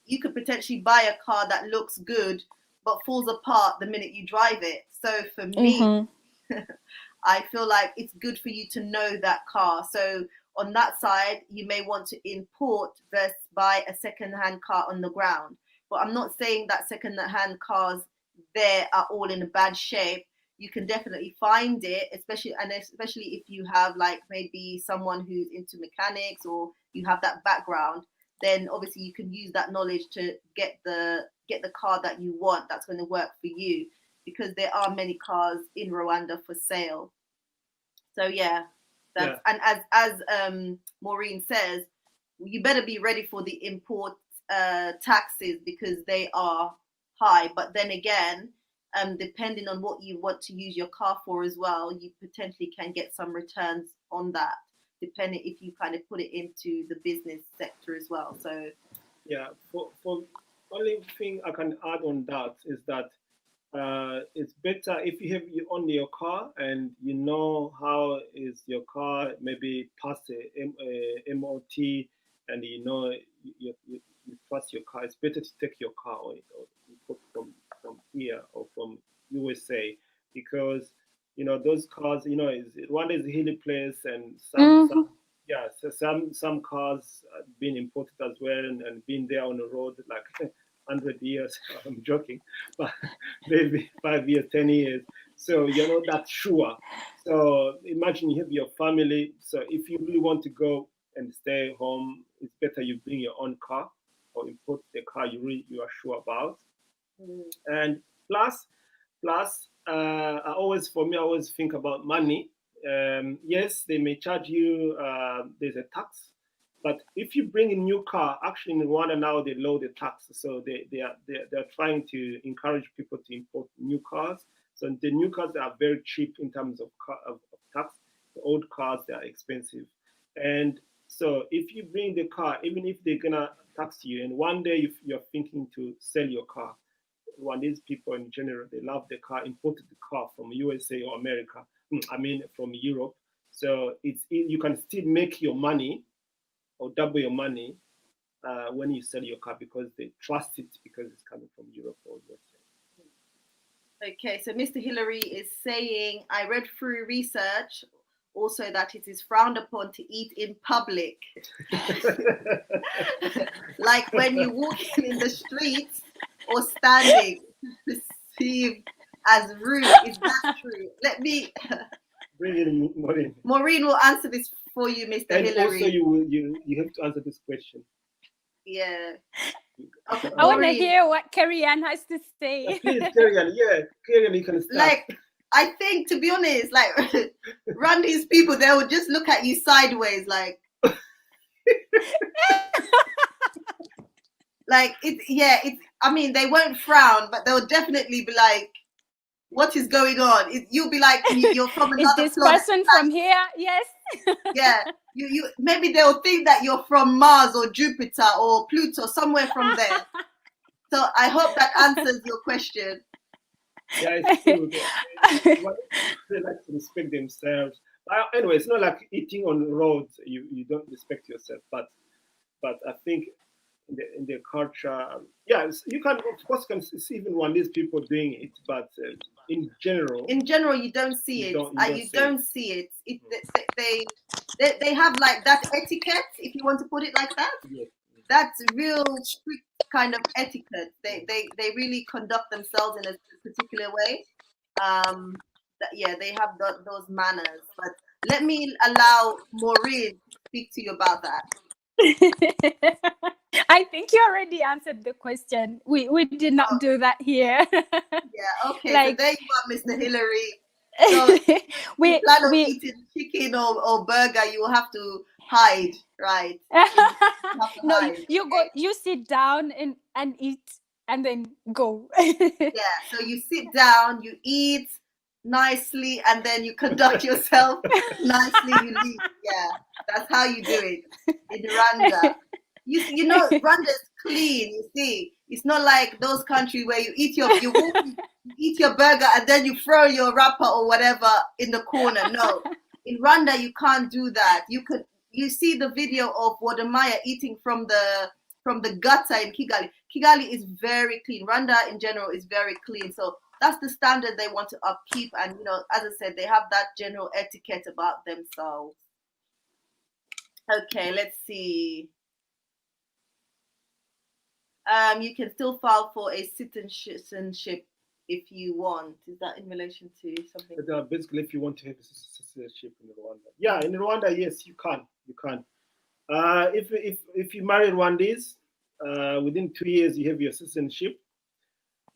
you could potentially buy a car that looks good but falls apart the minute you drive it. So for me,
Mm-hmm.
I feel like it's good for you to know that car. So on that side, you may want to import versus buy a second-hand car on the ground. But I'm not saying that second-hand cars there are all in a bad shape. You can definitely find it, especially if you have like maybe someone who's into mechanics or you have that background. Then obviously you can use that knowledge to get the car that you want. That's going to work for you because there are many cars in Rwanda for sale. So yeah,
Yeah.
that's and as Maureen says, you better be ready for the import taxes because they are high. But then again, depending on what you want to use your car for as well, you potentially can get some returns on that, depending if you kind of put it into the business sector as well. So
Yeah. For only thing I can add on that is that it's better if you own your car and you know how is your car maybe past MOT, and you know you trust your car. It's better to take your car or import from here or from USA because those cars, Rwanda is a hilly place, and some
Mm-hmm.
yeah, so some cars been imported as well, and been there on the road like 100 years. I'm joking, but maybe 5 years, 10 years. So you're not that sure. So imagine you have your family. So if you really want to go and stay home, it's better you bring your own car or import the car you are sure about. And plus, I always think about money. Yes, they may charge you. There's a tax, but if you bring a new car, actually in Rwanda now they lower the tax, so they're trying to encourage people to import new cars. So the new cars are very cheap in terms of tax. The old cars they are expensive, and so if you bring the car, even if they're gonna tax you, and one day if you're thinking to sell your car, Rwandese people in general, they love the car, imported the car from USA or America. I mean, from Europe. So you can still make your money or double your money when you sell your car because they trust it because it's coming from Europe or USA.
okay, so Mr. Hillary is saying, I read through research also that it is frowned upon to eat in public. Like when you're walking in the streets or standing, perceived as rude. Is that true? Let me.
Bring in Maureen.
Maureen will answer this for you, Mr.
And
Hillary.
also you have to answer this question.
Yeah. Okay,
I want to
Maureen.
hear what Carrie Ann has to say.
Please, carry on. Yeah, carry on. You can start.
Like, I think, to be honest, like, run these people, they will just look at you sideways, like, I mean, they won't frown, but they'll definitely be like, what is going on? You'll be like, you're from another
Is this
planet.
person from here? Yes.
Yeah. You maybe they'll think that you're from Mars or Jupiter or Pluto, somewhere from there. So I hope that answers your question.
Yeah, it's true. They like to respect themselves. Anyway, it's not like eating on roads. You don't respect yourself, but I think in the culture, yeah, you can of course can see even one these people doing it, but in general,
you don't see it. You
see
don't see it. They have like that etiquette, if you want to put it like that.
Yes.
That's real strict kind of etiquette. They really conduct themselves in a particular way. Yeah, they have those manners. But let me allow Maureen to speak to you about that.
I think you already answered the question. We did not do that here.
Yeah, okay.
Like,
so there you are, Mr. Hillary. So if you plan on eating chicken or burger, you will have to hide, right? You have to
no,
hide,
you go,
okay?
you sit down and eat and then go.
Yeah, so you sit down, you eat nicely, and then you conduct yourself nicely, you leave. Yeah, that's how you do it in Rwanda. You know, Rwanda's clean, you see. It's not like those countries where you eat you eat your burger and then you throw your wrapper or whatever in the corner. No. In Rwanda you can't do that. You see the video of Wodamaya eating from the gutter in Kigali. Kigali is very clean. Rwanda in general is very clean. So that's the standard they want to upkeep. And, as I said, they have that general etiquette about themselves. Okay, let's see. You can still file for a citizenship if you want. Is that in relation to something?
But, basically, if you want to have citizenship in Rwanda, yeah, in Rwanda, yes, you can. You can. If you marry Rwandese, within 2 years you have your citizenship.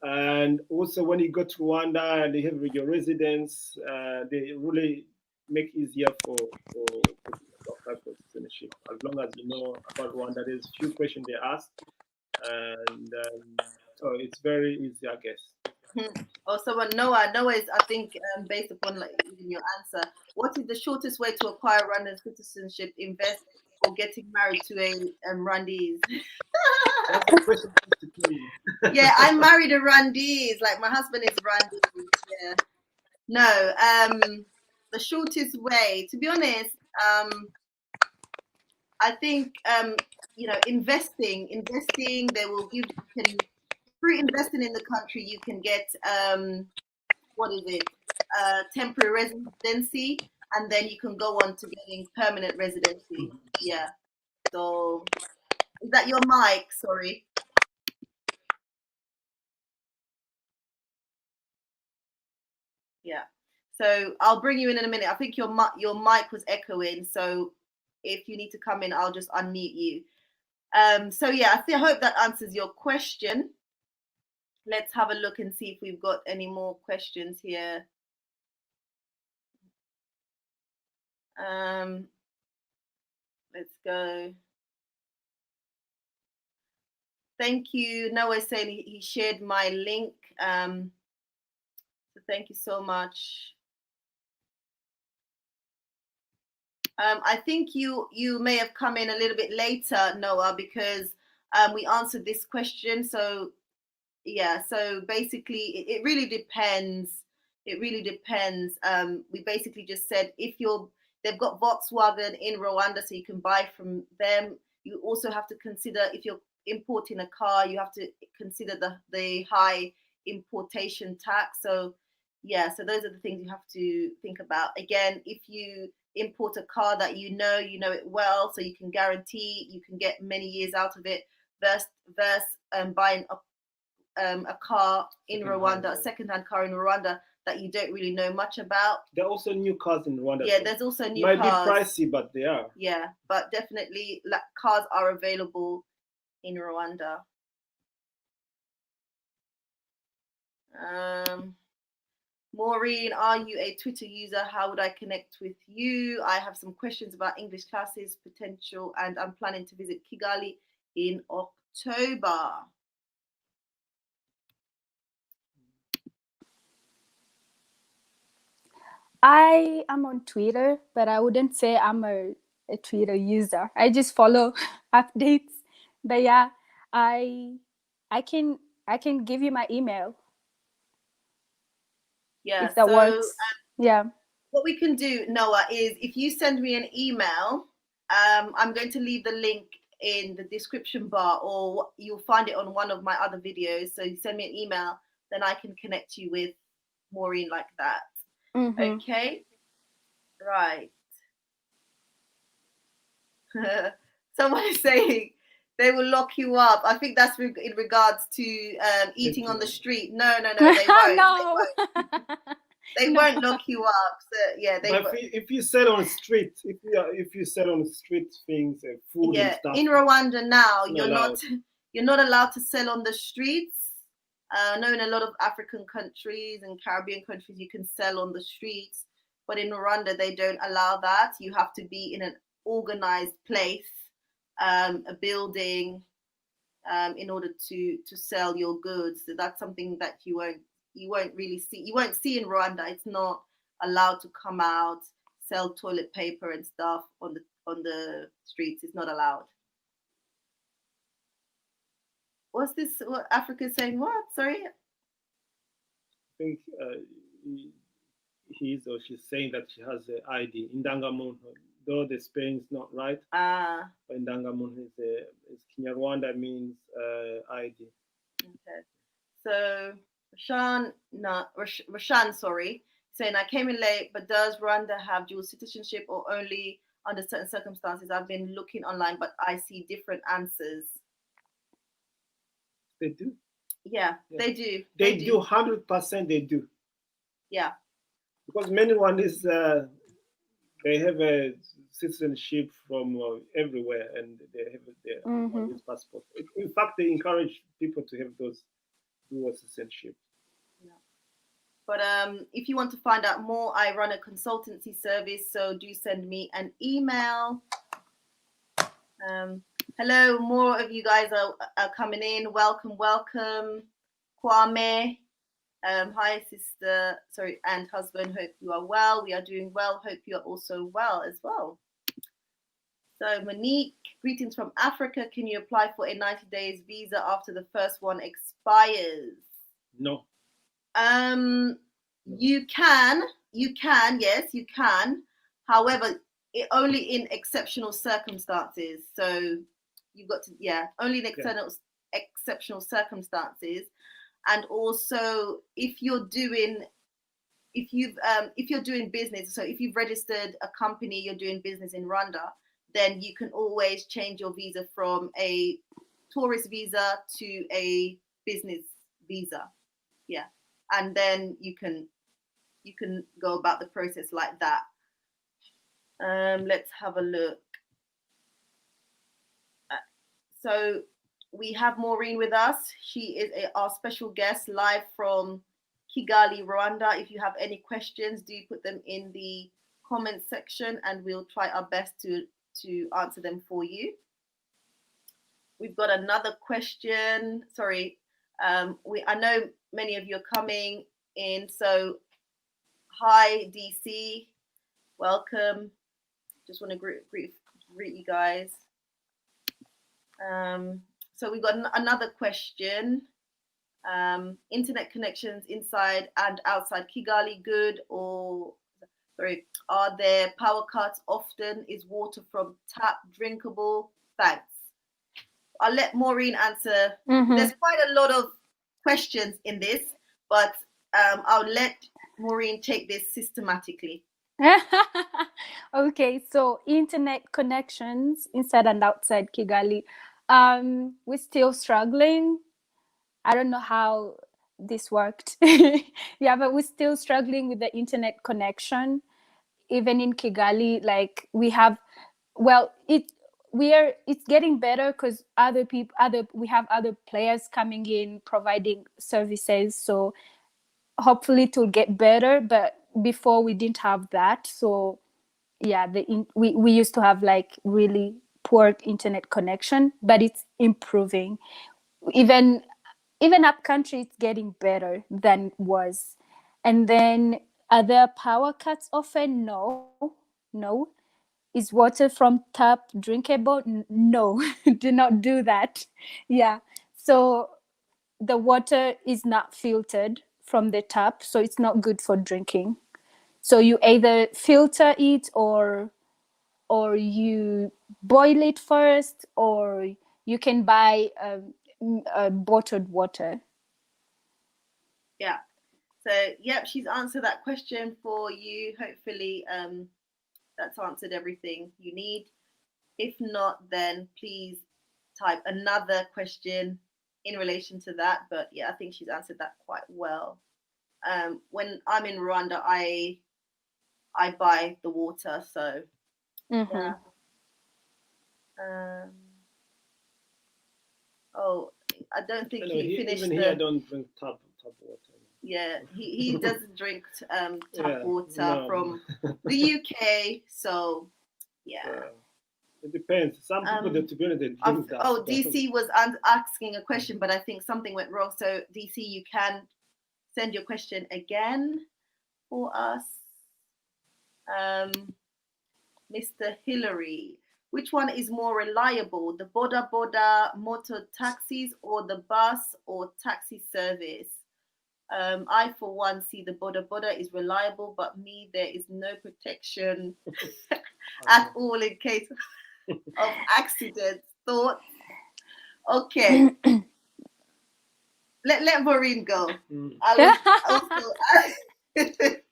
And also, when you go to Rwanda and they have your residence, they really make easier for apply for citizenship. As long as you know about Rwanda, there's few questions they ask, and so it's very easy, I guess.
Oh, someone Noah is, I think, based upon like even your answer. What is the shortest way to acquire Rwandan citizenship? Invest or getting married to a Rwandese?
That's the question to tell you.
Yeah, I married a Rwandese. Like my husband is Rwandese. Yeah. No. The shortest way, to be honest, I think investing. They will give you can through investing in the country. You can get what is it? Temporary residency, and then you can go on to getting permanent residency. Yeah. So is that your mic? Sorry. Yeah. So I'll bring you in a minute. I think your mic was echoing. So if you need to come in, I'll just unmute you. So yeah, I hope that answers your question. Let's have a look and see if we've got any more questions here. Let's go. Thank you. Noah saying he shared my link. So thank you so much. I think you may have come in a little bit later, Noah, because we answered this question. So yeah, so basically it really depends. It really depends. We basically just said they've got Volkswagen in Rwanda, so you can buy from them. You also have to consider if you're importing a car, you have to consider the high importation tax. So yeah, so those are the things you have to think about. Again, if you import a car that you know it well, so you can guarantee you can get many years out of it, versus buying a car in Rwanda, a second-hand car in Rwanda that you don't really know much about.
There are also new cars in Rwanda.
Yeah, there's also new
cars. Might
be
pricey, but they are.
Yeah, but definitely cars are available in Rwanda. Maureen, are you a Twitter user? How would I connect with you? I have some questions about English classes potential, and I'm planning to visit Kigali in October.
I am on Twitter, but I wouldn't say I'm a Twitter user. I just follow updates. But yeah, I can give you my email.
Yeah.
if that
So
works. Yeah.
what we can do, Noah, is if you send me an email, I'm going to leave the link in the description bar, or you'll find it on one of my other videos. So you send me an email, then I can connect you with Maureen like that.
Mm-hmm.
Okay, right. Someone is saying they will lock you up. I think that's in regards to eating on the street. No, they won't.
No.
They
No.
won't lock you up. So, yeah, they
But
won't.
if you sell on the street, if you sell on the street things and food and
Yeah,
stuff,
in Rwanda now,
it's not
you're
allowed.
not you're not allowed to sell on the streets. I know in a lot of African countries and Caribbean countries you can sell on the streets, but in Rwanda they don't allow that. You have to be in an organized place, a building, in order to sell your goods. So that's something that you won't really see. You won't see in Rwanda. It's not allowed to come out, sell toilet paper and stuff on the streets. It's not allowed. What's this? What Africa's saying? What? Sorry.
I think he's or she's saying that she has an ID in Dangamuntu, though the spelling's not right.
Ah.
But Indangamuntu is Kinyarwanda means ID.
Okay. So Rashan, sorry, saying I came in late, but does Rwanda have dual citizenship or only under certain circumstances? I've been looking online, but I see different answers.
They do.
Yeah, they do.
They do 100%. They do.
Yeah.
Because many Rwandese they have a citizenship from everywhere, and they have their Rwandese passport. In fact, they encourage people to have those dual citizenship.
Yeah. But if you want to find out more, I run a consultancy service, so do send me an email. Hello, more of you guys are coming in. Welcome. Kwame. Hi, sister. Sorry, and husband. Hope you are well. We are doing well. Hope you are also well as well. So, Monique, greetings from Africa. Can you apply for a 90 days visa after the first one expires?
No.
You can. Yes, you can. However, only in exceptional circumstances. So you've got to, only in exceptional circumstances. And also if you're doing business, so if you've registered a company, you're doing business in Rwanda, then you can always change your visa from a tourist visa to a business visa. Yeah. And then you can go about the process like that. Let's have a look. So we have Maureen with us. She is our special guest live from Kigali, Rwanda. If you have any questions, do put them in the comment section and we'll try our best to answer them for you. We've got another question. Sorry, I know many of you are coming in. So hi, DC, welcome. Just want to greet you guys. So we've got another question. Internet connections inside and outside Kigali good, or sorry, are there power cuts often? Is water from tap drinkable? Thanks. I'll let Maureen answer. There's quite a lot of questions in this, but I'll let Maureen take this systematically.
Okay, so internet connections inside and outside Kigali. We're still struggling. I don't know how this worked. Yeah, but we're still struggling with the internet connection. Even in Kigali, like we have, well, it's getting better because we have other players coming in providing services. So hopefully it will get better. But before we didn't have that. So yeah, we used to have like really poor internet connection, but it's improving. Even up country, it's getting better than it was. And then are there power cuts often? No. Is water from tap drinkable? No. Do not do that. Yeah. So the water is not filtered from the tap, so it's not good for drinking. So you either filter it or you boil it first, or you can buy bottled water.
Yeah. So, yep, she's answered that question for you. Hopefully, that's answered everything you need. If not, then please type another question in relation to that. But yeah, I think she's answered that quite well. When I'm in Rwanda, I buy the water, so yeah. Oh, I don't think he finished.
Even here, I don't drink tap water.
Yeah, he doesn't drink tap water
no.
from the UK, so yeah.
It depends. Some people, to be honest, they drink that.
Oh, DC was asking a question, but I think something went wrong. So DC, you can send your question again for us. Mr. Hillary, which one is more reliable, the Boda Boda motor taxis or the bus or taxi service? I, for one, see the Boda Boda is reliable, but me, there is no protection at all in case of accidents. Thoughts? Okay. Let Maureen go.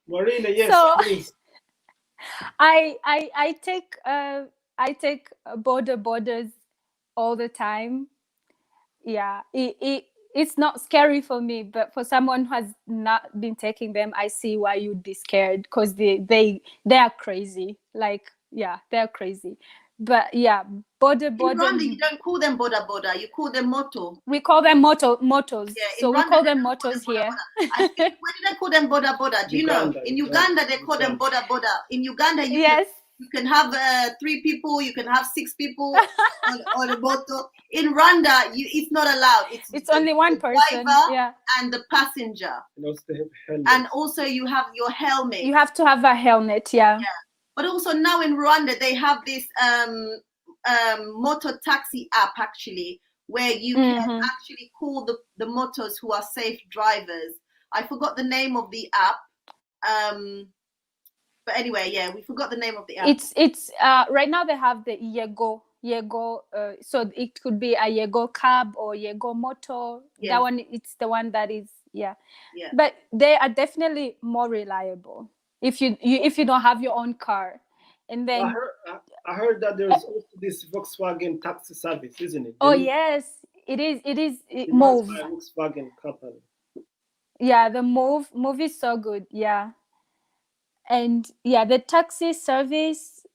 Maureen, yes,
so,
please.
I take Boda Bodas all the time. Yeah, it's not scary for me, but for someone who has not been taking them, I see why you'd be scared, because they are crazy. Like, yeah, they're crazy. But yeah, Boda Boda.
In Rwanda, you don't call them Boda Boda, you call them moto.
We call them motos.
Yeah,
so
Rwanda,
we call them motos here.
I think, where do they call them Boda Boda? Do you know? In Uganda, they call them Boda Boda. In Uganda, you can have 3 people, you can have 6 people on a moto. In Rwanda, it's not allowed.
It's only one person,
and the passenger.
And
also you have your helmet.
You have to have a helmet, yeah.
But also now in Rwanda, they have this motor taxi app, actually, where you can actually call the motos who are safe drivers. I forgot the name of the app. But anyway, yeah, we forgot the name of the app.
It's right now they have the Yego, so it could be a Yego cab or Yego moto.
Yes.
That one, it's the one that is, yeah. But they are definitely more reliable if you don't have your own car. And then
I heard that there's also this Volkswagen taxi service, isn't it?
Oh yes, it is. Move.
Volkswagen company.
Yeah, the move is so good. Yeah. And yeah, the taxi service.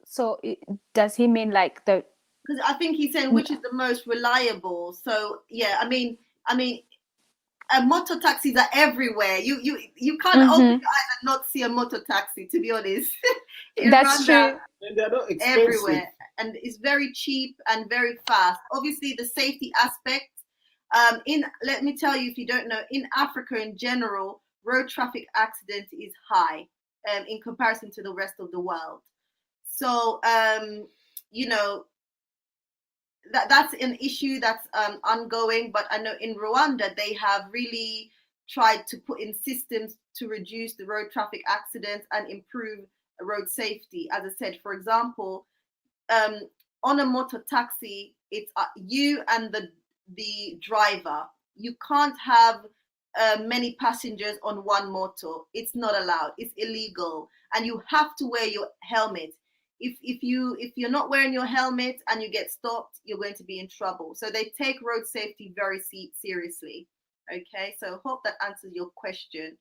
So does he mean like the?
Because I think he's saying which is the most reliable. So yeah, I mean, motor taxis are everywhere. You can't open your eyes and not see a motor taxi. To be honest,
that's true.
And they're not expensive.
Everywhere, and it's very cheap and very fast. Obviously, the safety aspect. Let me tell you, if you don't know, in Africa in general, road traffic accident is high in comparison to the rest of the world. So that's an issue that's ongoing. But I know in Rwanda they have really tried to put in systems to reduce the road traffic accidents and improve road safety. As I said, for example, on a motor taxi, it's you and the driver. You can't have many passengers on one motor. It's not allowed. It's illegal, and you have to wear your helmet. If you're not wearing your helmet and you get stopped, you're going to be in trouble. So they take road safety very seriously. Okay, so hope that answers your question.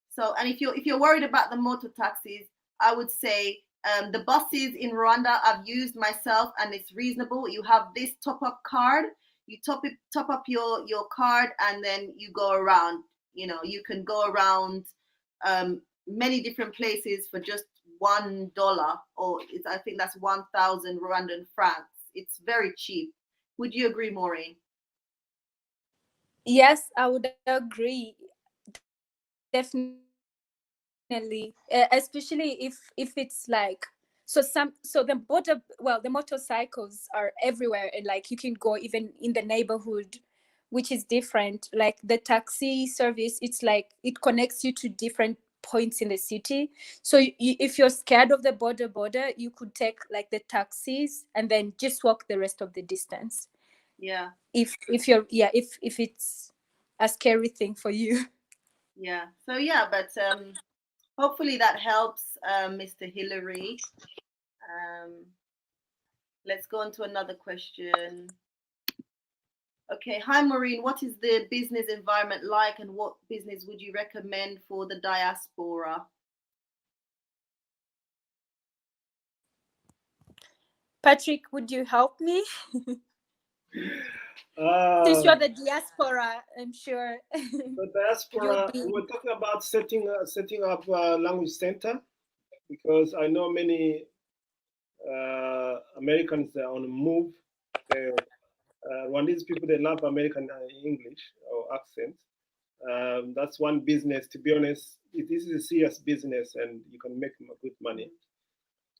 So, and if you're worried about the motor taxis, I would say the buses in Rwanda I've used myself, and it's reasonable. You have this top-up card. You top up your card, and then you go around. You can go around many different places for just $1, or I think that's 1,000 Rwandan francs. It's very cheap. Would you agree, Maureen?
Yes, I would agree. Definitely, especially if it's like the motorcycles are everywhere, and like you can go even in the neighborhood which is different. Like the taxi service, it's like it connects you to different points in the city. So if you're scared of the border, you could take like the taxis and then just walk the rest of the distance.
Yeah.
If you're if it's a scary thing for you.
Yeah. So yeah, but hopefully that helps, Mr. Hillary. Let's go on to another question. Okay, hi Maureen. What is the business environment like, and what business would you recommend for the diaspora?
Patrick, would you help me? Since you're the diaspora, I'm sure.
The diaspora, we were talking about setting up a language center, because I know many Americans are on the move. Rwandese people, they love American English or accent. That's one business. To be honest, this is a serious business, and you can make good money.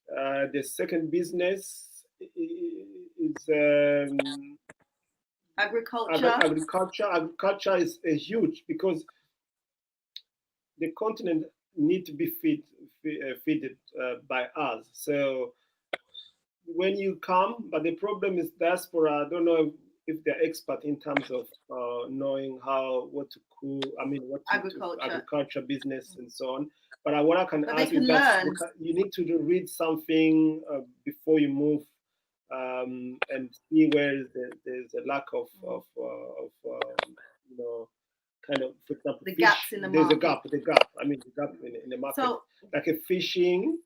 The second business is
agriculture.
Agriculture is huge, because the continent need to be fed by us. So when you come, but the problem is diaspora. I don't know if they're expert in terms of knowing what to cook. I mean, what to agriculture business and so on. But what I can ask is that you need to read something before you move, and see where there's a lack of kind of, for example,
the gaps in the
there's
market.
the gap. I mean, the gap in the market, so, like a fishing.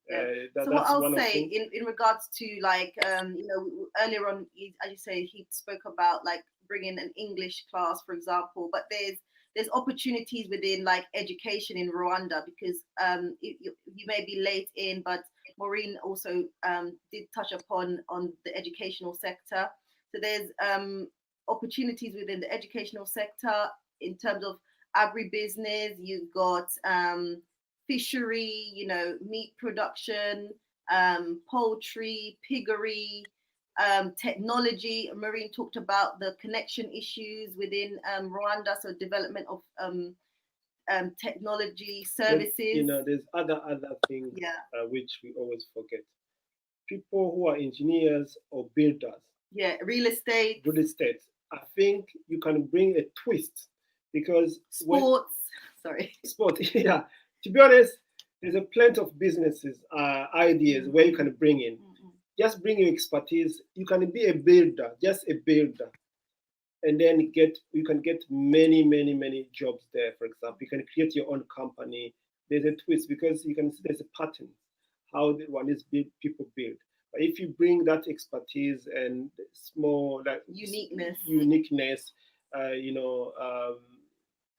Yeah. So what I'll say in regards to like earlier on, as you say, he spoke about like bringing an English class, for example, but there's opportunities within like education in Rwanda, because you may be late in, but Maureen also did touch upon on the educational sector. So there's opportunities within the educational sector in terms of agribusiness. You've got fishery, meat production, poultry, piggery, technology. Maureen talked about the connection issues within Rwanda, so development of technology services.
There's other things which we always forget. People who are engineers or builders.
Yeah, real estate.
I think you can bring a twist, because
sports.
Yeah. To be honest, there's a plenty of businesses, ideas where you can bring in. Just bring your expertise. You can be a builder, just a builder, and then you can get many jobs there. For example, you can create your own company. There's a twist, because you can see there's a pattern how people build. But if you bring that expertise and small uniqueness,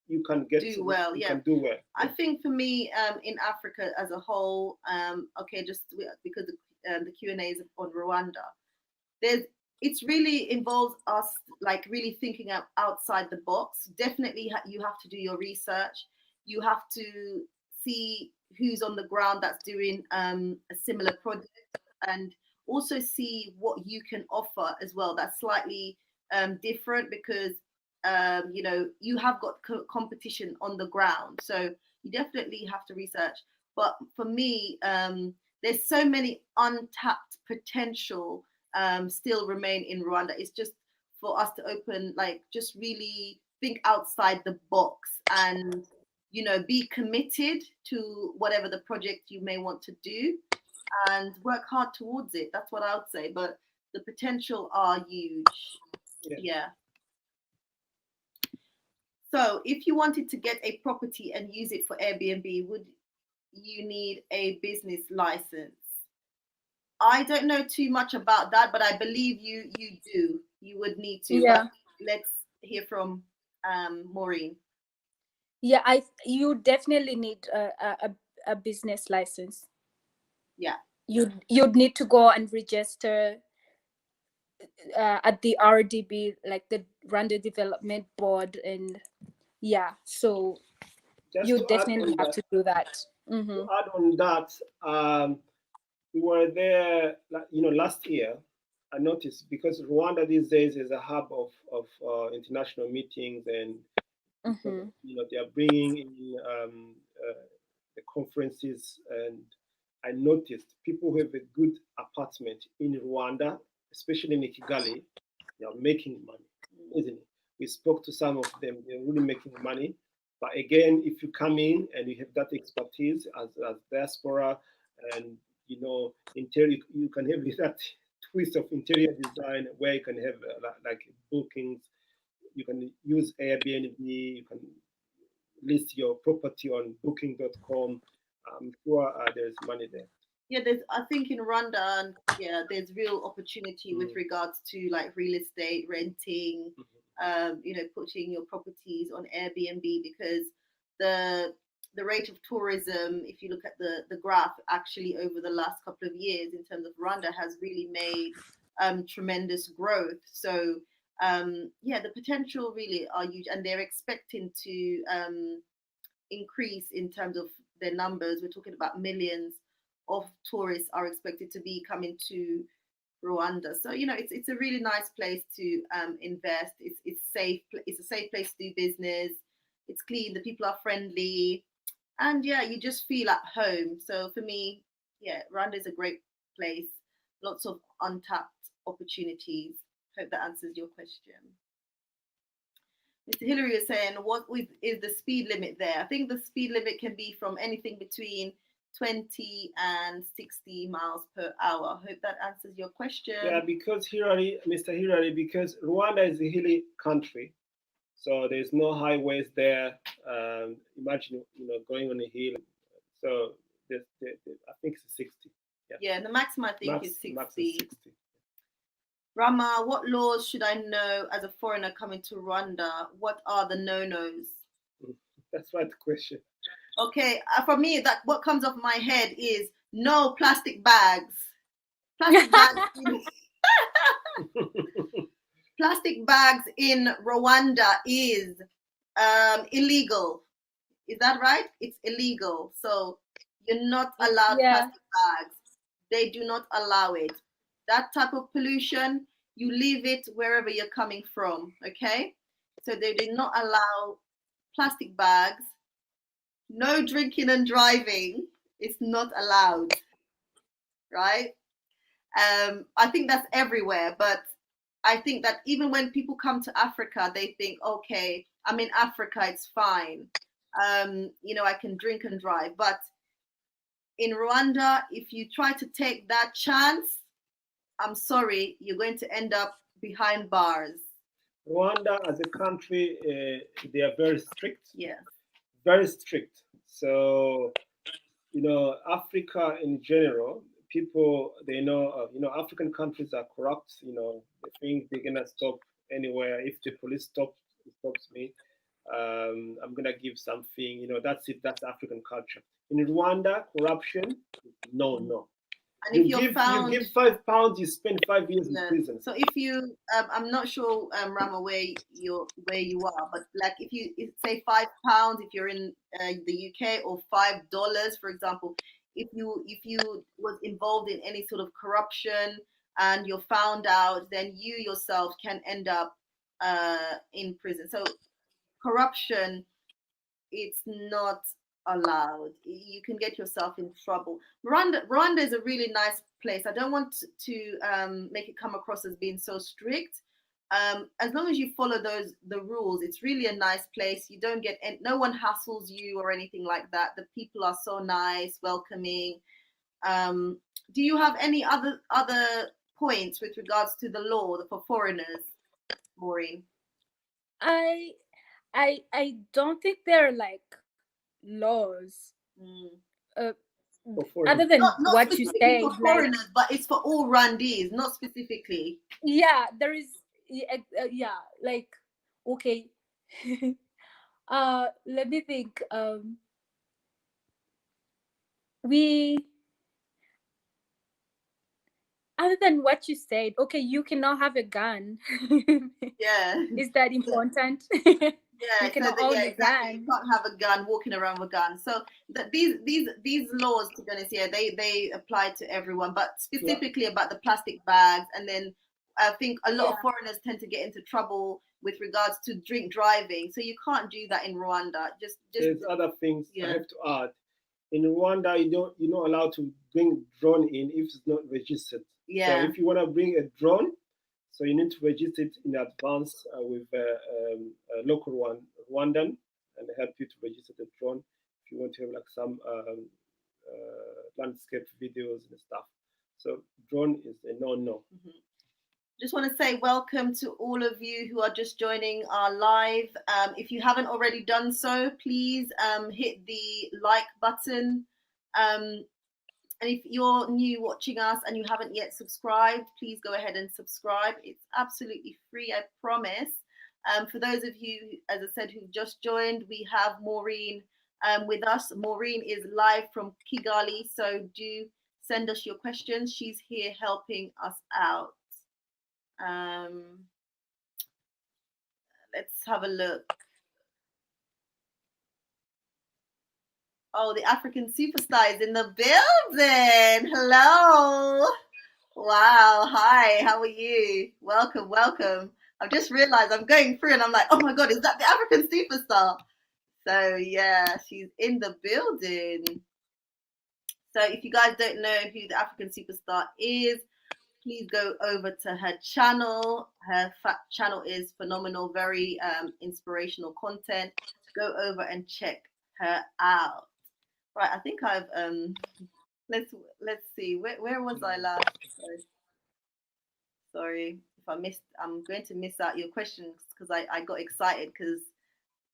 you can do well.
I think for me, in Africa as a whole, just because the Q&A is on Rwanda, it's really involves us like really thinking outside the box. Definitely, you have to do your research. You have to see who's on the ground that's doing a similar project, and also see what you can offer as well. That's slightly different, because you have got competition on the ground, so you definitely have to research. But for me, there's so many untapped potential still remain in Rwanda. It's just for us to open, like, just really think outside the box, and be committed to whatever the project you may want to do, and work hard towards it. That's what I would say. But the potential are huge. Yeah. So if you wanted to get a property and use it for Airbnb, would you need a business license? I don't know too much about that, but I believe you do. You would need to.
Yeah.
But let's hear from Maureen.
Yeah, you definitely need a business license.
Yeah.
You'd need to go and register at the RDB, like the Rwanda Development Board, and so you definitely have to do that. Mm-hmm.
To add on that, we were there, last year, I noticed because Rwanda these days is a hub of international meetings, and
Mm-hmm.
they are bringing in the conferences, and I noticed people who have a good apartment in Rwanda, especially in Kigali, they are making money, isn't it? We spoke to some of them; they're really making money. But again, if you come in and you have that expertise as diaspora, and interior, you can have that twist of interior design where you can have like bookings. You can use Airbnb. You can list your property on Booking.com. I'm sure there's money there.
Yeah, I think in Rwanda, and yeah, there's real opportunity with regards to like real estate, renting, putting your properties on Airbnb, because the the rate of tourism, if you look at the graph, actually over the last couple of years in terms of Rwanda, has really made tremendous growth. So yeah, the potential really are huge, and they're expecting to increase in terms of their numbers. We're talking about millions of tourists are expected to be coming to Rwanda. So it's a really nice place to invest. It's safe. It's a safe place to do business. It's clean. The people are friendly, and yeah, you just feel at home. So for me, yeah, Rwanda is a great place. Lots of untapped opportunities. Hope that answers your question. Mr. Hillary is saying, is the speed limit there? I think the speed limit can be from anything between 20 and 60 miles per hour. Hope that answers your question.
Yeah, because Mr. Hillary, because Rwanda is a hilly country, so there's no highways there. Imagine, going on a hill. So I think it's 60.
Yeah, the maximum I think is 60.
Max is 60.
Rama, what laws should I know as a foreigner coming to Rwanda? What are the no-nos?
That's right question.
Okay, for me, that what comes off my head is no plastic bags. Plastic bags. Plastic bags in Rwanda is illegal. Is that right? It's illegal. So you're not allowed plastic bags. They do not allow it. That type of pollution, you leave it wherever you're coming from. Okay? So they do not allow plastic bags. No drinking and driving. It's not allowed. Right? I think that's everywhere, but I think that even when people come to Africa, they think, okay, I'm in Africa, it's fine. I can drink and drive. But in Rwanda, if you try to take that chance, I'm sorry, you're going to end up behind bars.
Rwanda as a country, they are very strict.
Yeah.
Very strict. So, Africa in general, people, they know, African countries are corrupt. They think they're going to stop anywhere. If the police stops me, I'm going to give something. That's it. That's African culture. In Rwanda, corruption, no.
And if you
give £5, you spend 5 years in prison.
So if you, I'm not sure, Rama, where you are, but like if you say £5, if you're in the UK, or $5, for example, if you was involved in any sort of corruption and you're found out, then you yourself can end up in prison. So corruption, it's not allowed. You can get yourself in trouble. Rwanda is a really nice place. I don't want to make it come across as being so strict. As long as you follow the rules, it's really a nice place. You don't get no one hassles you or anything like that. The people are so nice, welcoming. Do you have any other points with regards to the law for foreigners, Maureen?
I don't think there are like laws. Other than
not
what you say,
for foreigners, but it's for all Rwandese, not specifically.
Yeah, there is. Yeah, like okay. Let me think. We, other than what you said, okay, you cannot have a gun.
Yeah.
Is that important?
Yeah,
You cannot
so
own
yeah,
a
exactly. You
gun.
can't have a gun walking around with a gun. So that these laws, to be honest, yeah, they apply to everyone, but specifically about the plastic bags. And then I think a lot of foreigners tend to get into trouble with regards to drink driving. So you can't do that in Rwanda. Just
There's other things I
yeah.
have to add. In Rwanda, you're not allowed to bring drone in if it's not registered.
Yeah.
So if you want to bring a drone, so you need to register it in advance with a local Rwandan, and they help you to register the drone if you want to have like some landscape videos and stuff. So drone is a no-no.
Mm-hmm. Just want to say welcome to all of you who are just joining our live. If you haven't already done so, please hit the like button. And if you're new watching us and you haven't yet subscribed, please go ahead and subscribe. It's absolutely free, I promise. For those of you, as I said, who've just joined, we have Maureen with us. Maureen is live from Kigali, so do send us your questions. She's here helping us out. Let's have a look. Oh, the African superstar is in the building. Hello. Wow. Hi. How are you? Welcome. Welcome. I've just realized I'm going through and I'm like, oh my God, is that the African superstar? So yeah, she's in the building. So if you guys don't know who the African superstar is, please go over to her channel. Her channel is phenomenal, very inspirational content. Go over and check her out. Right, I think I've let's see. Where was I last? Sorry if I missed. I'm going to miss out your questions because I got excited because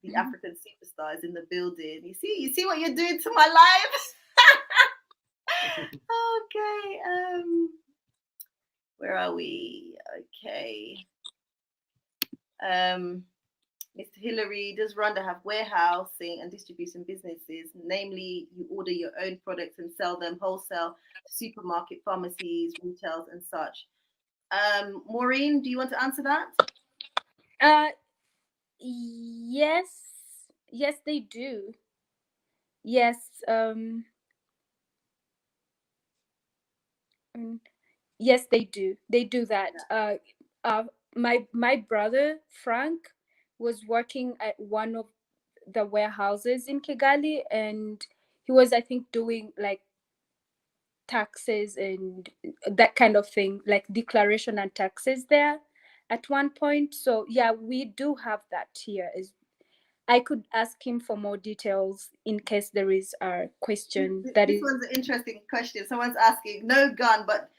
the African superstar is in the building. You see what you're doing to my life. Okay. Where are we? Okay. Mr. Hillary, does Rwanda have warehousing and distribution businesses? Namely, you order your own products and sell them wholesale to supermarket, pharmacies, retails, and such. Maureen, do you want to answer that?
Yes, they do. Yes, yes, they do. They do that. My brother Frank was working at one of the warehouses in Kigali, and he was, I think, doing like taxes and that kind of thing, like declaration and taxes there at one point. So yeah, we do have that here. I could ask him for more details in case there is a question.
This one's an interesting question. Someone's asking, no gun, but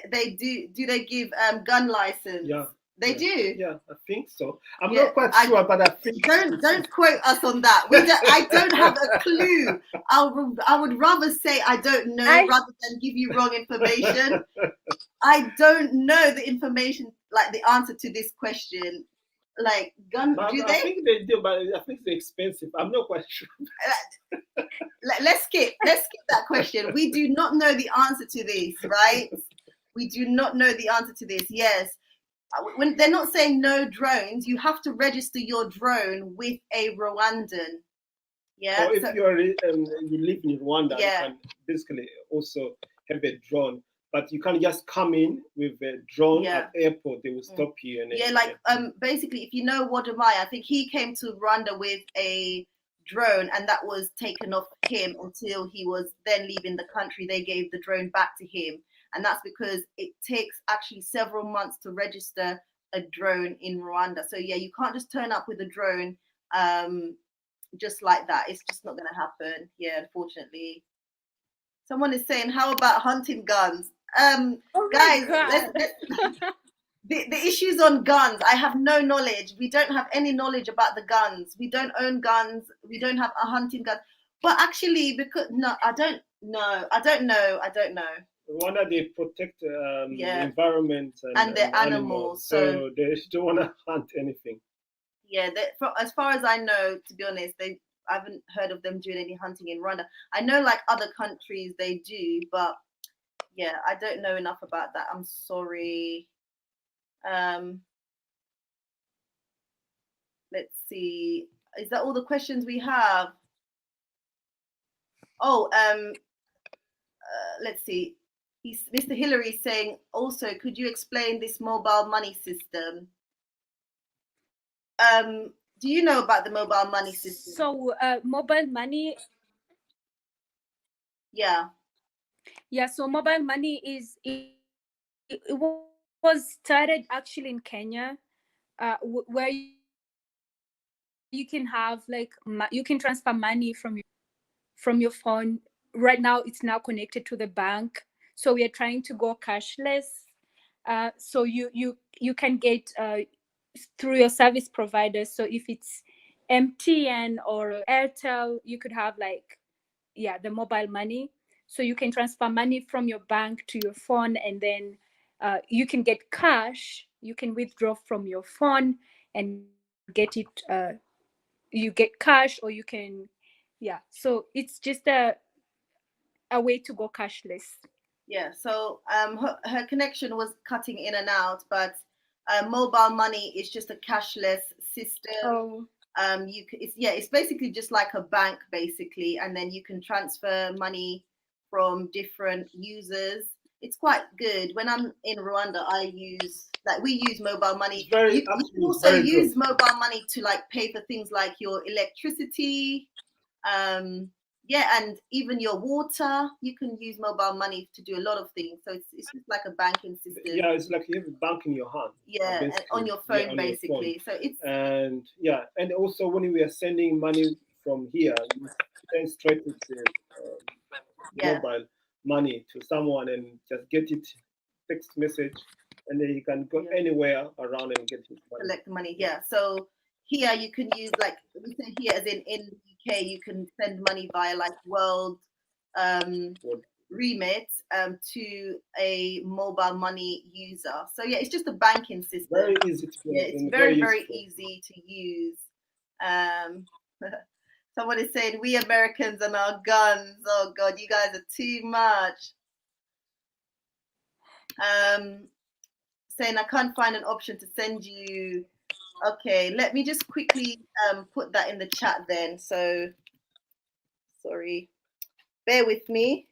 they do. Do they give gun license?
Yeah.
They do.
Yeah, I think so. I'm not quite sure, but I think
don't quote us on that. I don't have a clue. I would rather say I don't know rather than give you wrong information. I don't know the information, like the answer to this question. Like gun, do they?
I think they do, but I think they're expensive. I'm not quite sure.
Let's skip that question. We do not know the answer to this, right? We do not know the answer to this. Yes. When they're not saying no drones, you have to register your drone with a Rwandan. Yeah.
Or if you live in Rwanda,
yeah.
you can basically also have a drone, but you can't just come in with a drone at airport. They will stop you. And
basically, if you know Wadamai, I think he came to Rwanda with a drone, and that was taken off him until he was then leaving the country. They gave the drone back to him. And that's because it takes actually several months to register a drone in Rwanda. So yeah, you can't just turn up with a drone just like that. It's just not going to happen. Yeah, unfortunately. Someone is saying, how about hunting guns? Guys, the issues on guns. I have no knowledge. We don't have any knowledge about the guns. We don't own guns. We don't have a hunting gun. But actually, because I don't know.
Rwanda, they protect the environment and
the animals,
so they don't want to hunt anything.
Yeah, as far as I know, to be honest, I haven't heard of them doing any hunting in Rwanda. I know, like other countries, they do, but yeah, I don't know enough about that. I'm sorry. let's see. Is that all the questions we have? Oh, let's see. Mr. Hillary is saying also, could you explain this mobile money system? Do you know about the mobile money system?
So mobile money.
Yeah.
Yeah. So mobile money it was started actually in Kenya, where you can have like you can transfer money from your phone. Right now, it's now connected to the bank. So we are trying to go cashless. So you can get through your service providers. So if it's MTN or Airtel, you could have like, yeah, the mobile money. So you can transfer money from your bank to your phone, and then you can get cash. You can withdraw from your phone and get it. You get cash, or you can, yeah. So it's just a way to go cashless.
Yeah. So her connection was cutting in and out, but mobile money is just a cashless system.
Oh.
It's basically just like a bank basically, and then you can transfer money from different users. It's quite good. When I'm in Rwanda, we use mobile money. You can also use mobile money to like pay for things like your electricity, yeah, and even your water. You can use mobile money to do a lot of things. So it's just like a banking system.
Yeah, it's like you have a bank in your hand.
Yeah, and on your phone basically. So it's
and also when we are sending money from here, you send straight with the mobile money to someone and just get it text message, and then you can go anywhere around and get his money.
Collect the money. Yeah. So here you can use, like we say here, as in the UK, you can send money via like World Remit to a mobile money user. So yeah, it's just a banking system.
Very easy to use.
Yeah, it's very easy to use. Someone is saying we Americans and our guns. Oh God, you guys are too much. Saying I can't find an option to send you. Okay, let me just quickly put that in the chat then. So sorry, bear with me.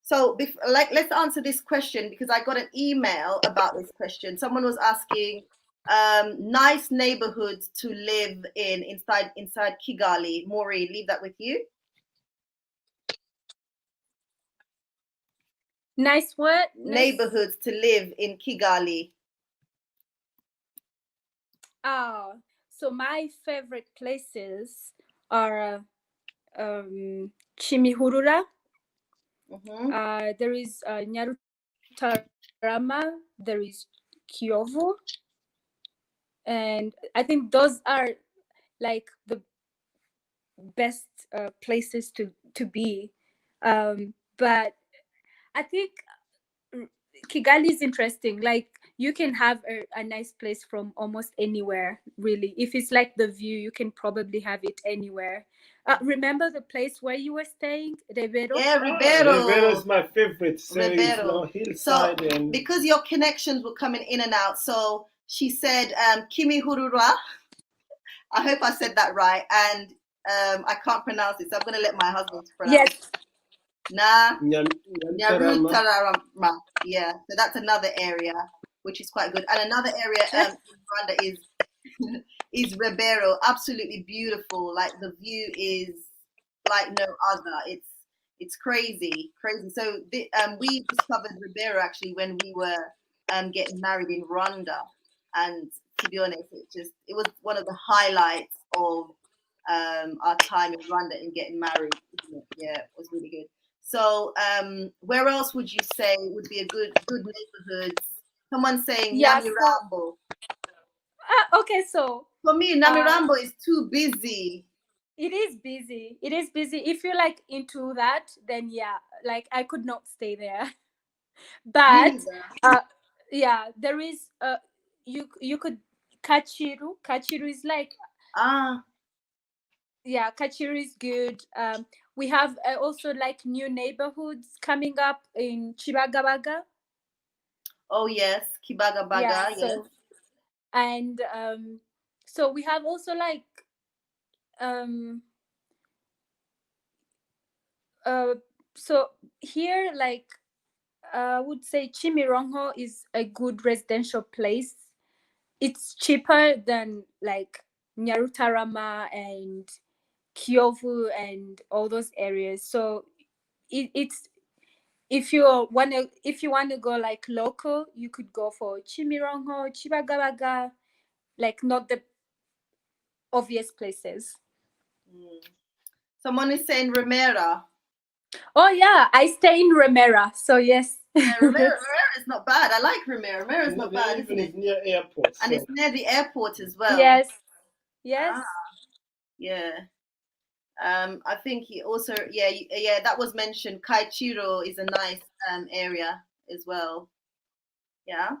So let's answer this question, because I got an email about this question. Someone was asking nice neighborhoods to live in inside Kigali. Maureen, leave that with you.
Nice what?
Neighborhoods to live in Kigali.
So my favorite places are Chimihurura. There is Nyarutarama. There is Kyovu, and I think those are like the best places to be. But I think Kigali is interesting. Like you can have a nice place from almost anywhere, really. If it's like the view, you can probably have it anywhere. Remember the place where you were staying, Rebero?
Yeah, Rebero.
Rebero is my favorite. So
Rebero.
Hillside, and
because your connections were coming in and out, so she said Kimihurura. I hope I said that right, and I can't pronounce it, so I'm going to let my husband pronounce it. Nyarutarama. Yeah, so that's another area which is quite good, and another area in Rwanda is Rebero. Absolutely beautiful. Like the view is like no other. It's crazy. So we discovered Rebero actually when we were getting married in Rwanda, and to be honest, it was one of the highlights of our time in Rwanda in getting married. Yeah, it was really good. So where else would you say would be a good neighborhood? Someone saying Nyamirambo.
Okay, so
for me, Nyamirambo is too busy.
It is busy. If you're like into that, then yeah, like I could not stay there. But yeah, there is you could Kachiru. Kachiru is like yeah, Kachiru is good. We have also like new neighborhoods coming up in Chibagabaga.
Oh yes, Kibagabaga.
Yeah,
yes.
And So we have also like um so here like I would say Chimirongo is a good residential place. It's cheaper than like Nyarutarama and Kyovu and all those areas. So it's if you want to go like local, you could go for Chimirongo, Chibagabaga, like not the obvious places.
Someone is saying Ramera.
Oh yeah, I stay in Remera, so yes.
Yeah, Ramera is not bad. I like Ramera. Ramera is not bad, isn't it?
It's near airport,
and it's near the airport as well.
Yes. Yes.
Yeah. I think he also yeah that was mentioned. Kaichiro is a nice area as well. Yeah.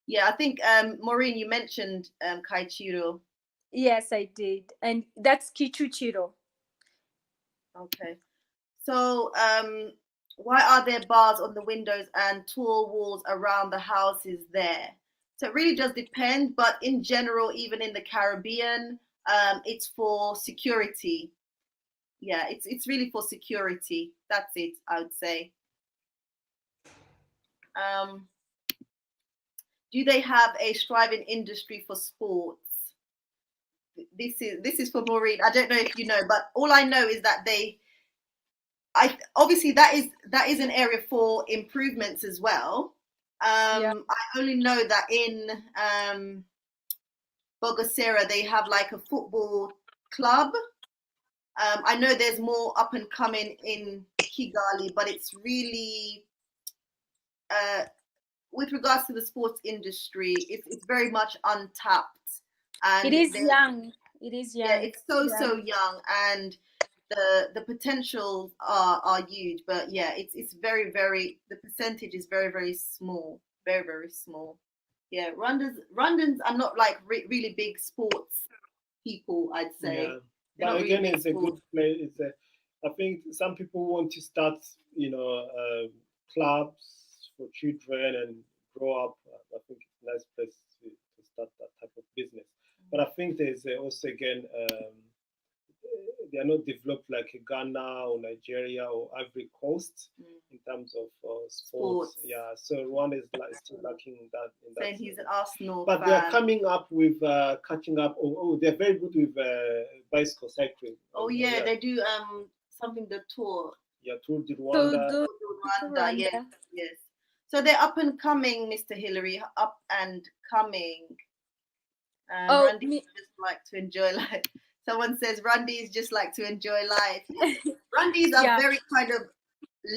Yeah, I think Maureen, you mentioned Kaichiro.
Yes, I did, and that's Kichuchiro.
Okay. So why are there bars on the windows and tall walls around the houses there? So it really does depend, but in general, even in the Caribbean, it's for security. Yeah, it's really for security. That's it, I would say. Um, do they have a thriving industry for sports? This is for Maureen. I don't know if you know, but all I know is that obviously that is an area for improvements as well. I only know that in Bogosera they have like a football club. I know there's more up and coming in Kigali, but it's really with regards to the sports industry, it's very much untapped. And
it is young. It is young.
Yeah, it's so young, and the potentials are huge. But yeah, it's very the percentage is very small, very small. Yeah, Rwandans are not like really big sports people, I'd say.
Yeah. But again, it's a good place. I think some people want to start, clubs for children and grow up. I think it's a nice place to start that type of business. But I think there's also again, they are not developed like Ghana or Nigeria or Ivory Coast in terms of sports. Yeah, so Rwanda is still lacking in that.
Saying he's an Arsenal
but
fan.
They are coming up with catching up. They're very good with bicycle cycling.
Yeah, they do something the Tour.
Yeah, Tour de Rwanda.
Rwanda. Yes. So they're up and coming, Mr. Hillary, up and coming. Randy just like to enjoy life. Someone says Randis just like to enjoy life. Randis are very kind of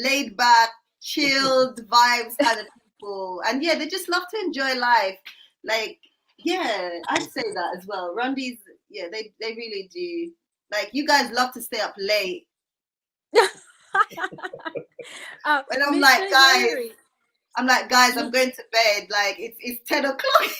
laid back, chilled vibes kind of people. And yeah, they just love to enjoy life. Like, yeah, I'd say that as well. Randis, yeah, they really do. Like, you guys love to stay up late. And I'm like, guys, I'm going to bed. Like, it's 10 o'clock.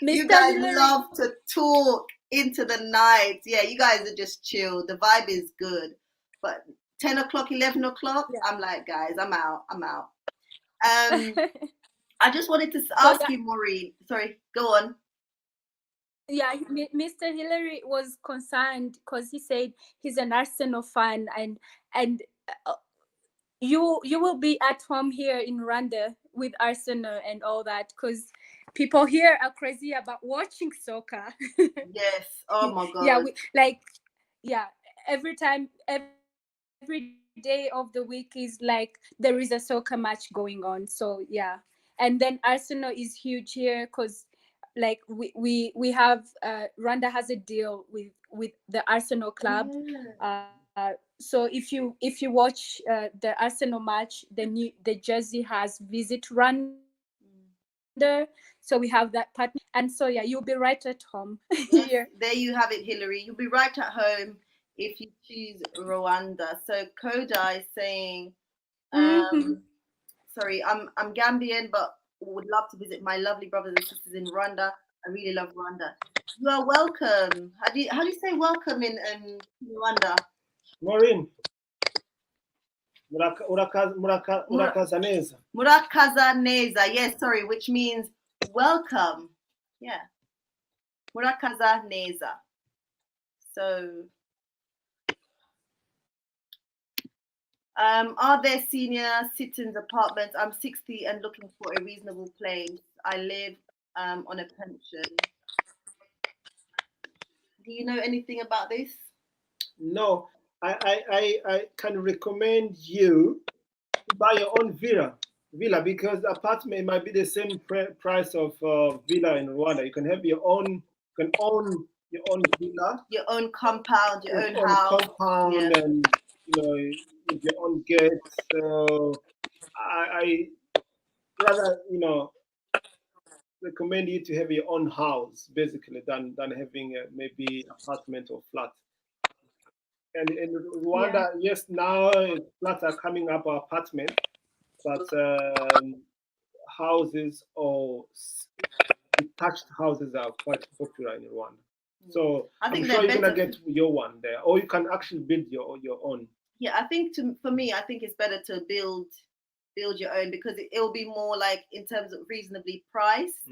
You guys love to talk into the night. Yeah, you guys are just chill. The vibe is good. But 10 o'clock, 11 o'clock, I'm like, guys, I'm out. I just wanted to ask you, Maureen. Sorry, go on.
Yeah, Mr. Hillary was concerned because he said he's an Arsenal fan, and you will be at home here in Rwanda with Arsenal and all that, because people here are crazy about watching soccer.
Yes. Oh my God.
Yeah, every day of the week is like there is a soccer match going on. So yeah, and then Arsenal is huge here because like we have Rwanda has a deal with the Arsenal club. So if you watch the Arsenal match, the jersey has Visit Rwanda. So we have that partnership, and so yeah, you'll be right at home here.
Yes, there you have it, Hillary. You'll be right at home if you choose Rwanda. So Koda is saying, sorry, I'm Gambian, but would love to visit my lovely brothers and sisters in Rwanda. I really love Rwanda. You are welcome. How do you say welcome in Rwanda?
Maureen. Murakaza neza.
Murakaza neza. Yes, sorry, which means welcome. Yeah. Murakaza neza. So, are there senior citizens apartments? I'm 60 and looking for a reasonable place. I live on a pension. Do you know anything about this?
No, I can recommend you to buy your own villa because apartment might be the same price of villa in Rwanda. You can have your own, you can own your own villa,
Your own compound, your own
own
house.
compound,
Yeah.
and with your own gates. So I rather recommend you to have your own house basically than having maybe apartment or flat. And in Rwanda, yes, now flats are coming up, or apartments, but houses or detached houses are quite popular in Rwanda. So I'm sure you're gonna get your one there, or you can actually build your own.
Yeah, I think for me, I think it's better to build your own because it'll be more like in terms of reasonably priced.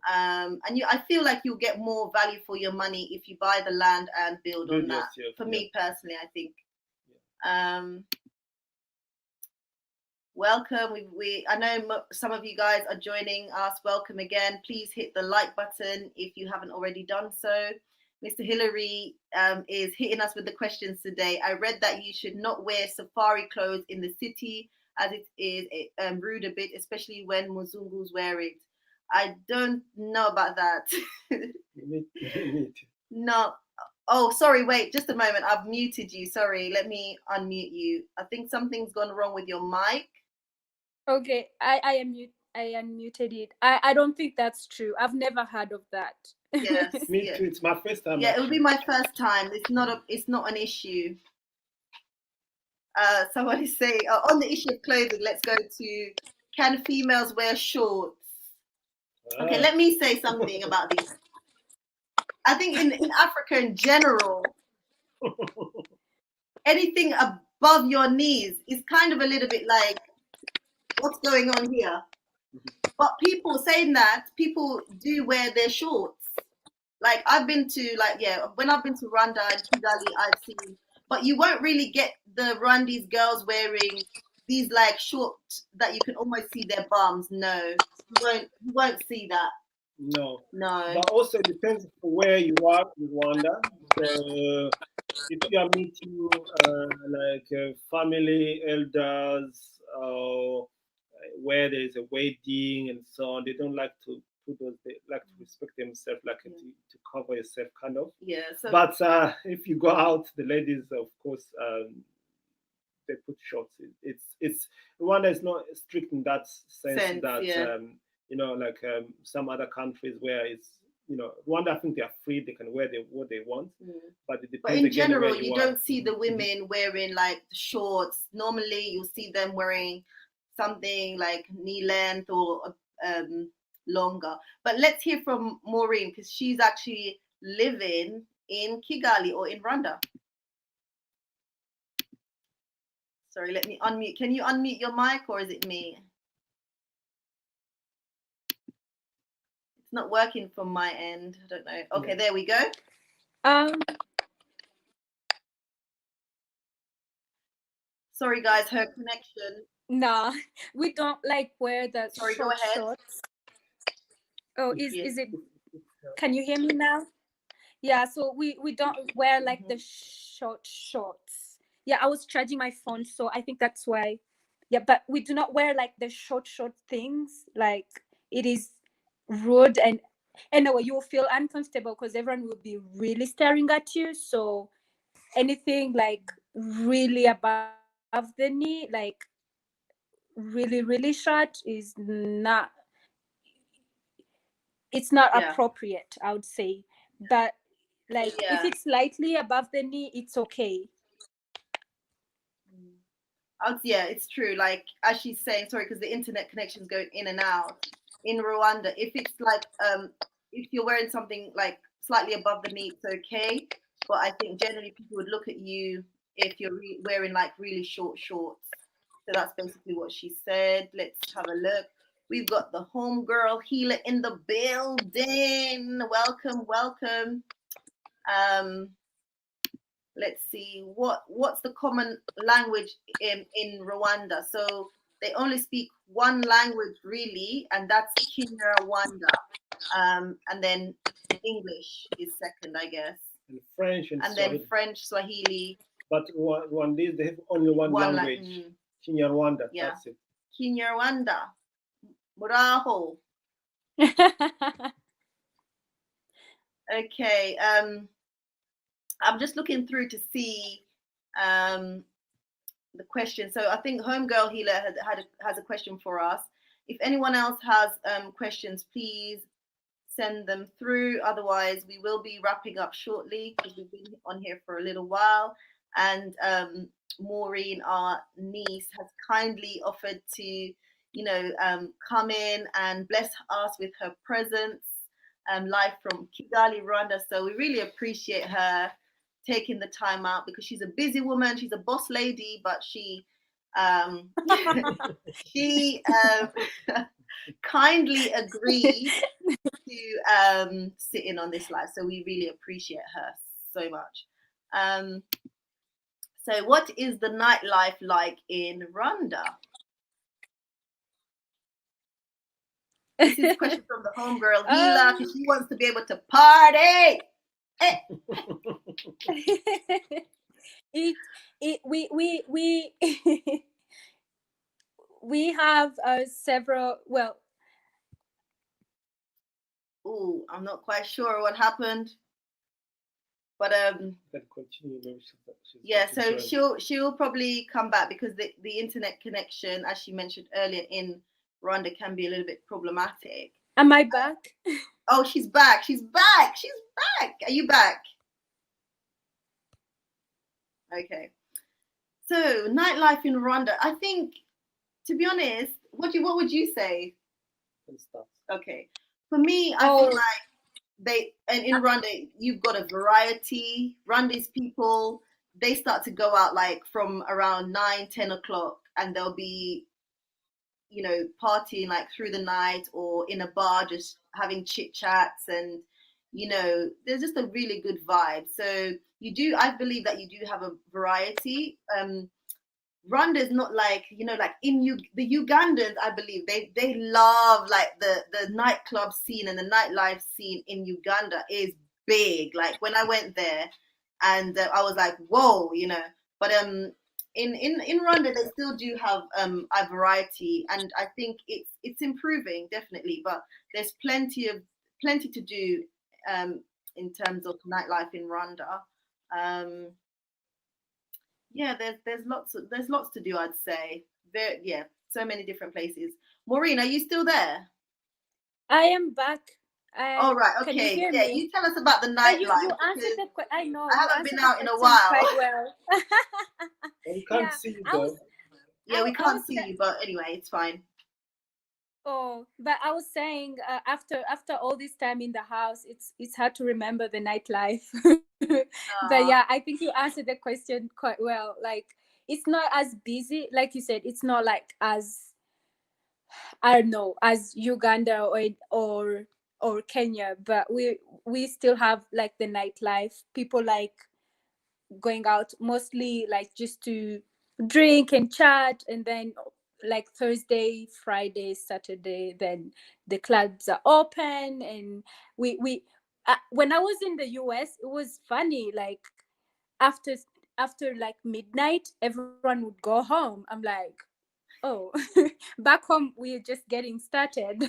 And I feel like you'll get more value for your money if you buy the land and build on that. For me personally, I think. Welcome. I know some of you guys are joining us. Welcome again. Please hit the like button if you haven't already done so. Mr. Hillary is hitting us with the questions today. I read that you should not wear safari clothes in the city as it is rude a bit, especially when Muzungus wear it. I don't know about that. No. Oh, sorry. Wait, just a moment. I've muted you. Sorry. Let me unmute you. I think something's gone wrong with your mic.
Okay, I unmuted it. I don't think that's true. I've never heard of that.
Yes.
Me too. It's my first time.
Yeah, it will be my first time. It's not an issue. Somebody say on the issue of clothing. Let's go to can females wear shorts? Okay, let me say something about this. I think in Africa in general, anything above your knees is kind of a little bit like, what's going on here? But people saying that, people do wear their shorts. Like I've been to when I've been to Rwanda and Kigali, I've seen, but you won't really get the Rwandese girls wearing these like shorts that you can almost see their bums. No, you won't see that.
No.
No.
But also it depends where you are in Rwanda. So if you are meeting family elders where there is a wedding and so on, they don't like to put those. They like to respect themselves, like to cover yourself, kind of.
Yeah. So,
but if you go out, the ladies, of course, they put shorts. It's Rwanda is not strict in that sense that some other countries where it's Rwanda, I think they are free. They can wear what they want. But it depends.
But in general, you don't see the women wearing like shorts. Normally, you'll see them wearing something like knee length or longer. But let's hear from Maureen because she's actually living in Kigali or in Rwanda. Sorry, let me unmute. Can you unmute your mic or is it me? It's not working from my end. I don't know. Okay, there we go. Sorry, guys, her connection.
No, we don't like wear the
Sorry,
short
go ahead.
shorts. Oh, is it? Can you hear me now? Yeah, so we don't wear like the short shorts. Yeah, I was charging my phone, so I think that's why. Yeah, but we do not wear like the short things. Like it is rude and anyway, you will feel uncomfortable because everyone will be really staring at you. So anything like really above the knee, like really short, is not. It's not appropriate, I would say. But like if it's slightly above the knee, it's okay.
Yeah, it's true. Like as she's saying, sorry, because the internet connection's going in and out. In Rwanda, if it's like if you're wearing something like slightly above the knee, it's okay. But I think generally people would look at you if you're wearing like really short shorts. So that's basically what she said. Let's have a look. We've got the homegirl healer in the building. Welcome, welcome. Let's see, what's the common language in Rwanda? So they only speak one language really, and that's Kinyarwanda. And then English is second, I guess.
And French and
then French, Swahili.
But Rwandese, they have only one language. Kinyarwanda,
yeah.
that's it.
Kinyarwanda. Muraho. Okay. I'm just looking through to see the question. So I think Homegirl Healer has a question for us. If anyone else has questions, please send them through. Otherwise, we will be wrapping up shortly because we've been on here for a little while. And Maureen, our niece, has kindly offered to, come in and bless us with her presence live from Kigali, Rwanda. So we really appreciate her taking the time out because she's a busy woman. She's a boss lady, but she kindly agreed to sit in on this live. So we really appreciate her so much. So what is the nightlife like in Rwanda? This is a question from the homegirl Hila because she wants to be able to party.
We have several. Well,
I'm not quite sure what happened, but yeah. So she'll probably come back because the internet connection, as she mentioned earlier, in Rwanda can be a little bit problematic.
Am I back?
Oh, she's back. She's back. She's back. Are you back? Okay. So nightlife in Rwanda. I think, to be honest, what would you say? Okay. For me, I feel like in Rwanda, you've got a variety. Rwandese people, they start to go out like from around 9-10 o'clock, and they'll be, partying like through the night or in a bar, just having chit chats, and there's just a really good vibe. So I believe that you do have a variety. Rwanda is not like, like the Ugandans, I believe they love like the nightclub scene, and the nightlife scene in Uganda is big. Like when I went there, and I was like, whoa, but in Rwanda they still do have a variety, and I think it's improving definitely, but there's plenty to do in terms of nightlife in Rwanda. Yeah, there's lots to do, I'd say. So many different places. Maureen, are you still there?
I am back.
All right, okay. You tell us about the nightlife.
You answered the question. I know.
I haven't been out in a while.
Quite well.
We can't see you though.
Yeah, we can't see you, but anyway, it's fine.
Oh, but I was saying, after all this time in the house, it's hard to remember the nightlife. But yeah, I think you answered the question quite well. Like, it's not as busy, like you said. It's not like as, I don't know, as Uganda or Kenya, but we still have like the nightlife. People like going out mostly like just to drink and chat, and then like Thursday, Friday, Saturday, then the clubs are open. And we when I was in the US, it was funny. Like after like midnight, everyone would go home. I'm like, oh, back home we're just getting started.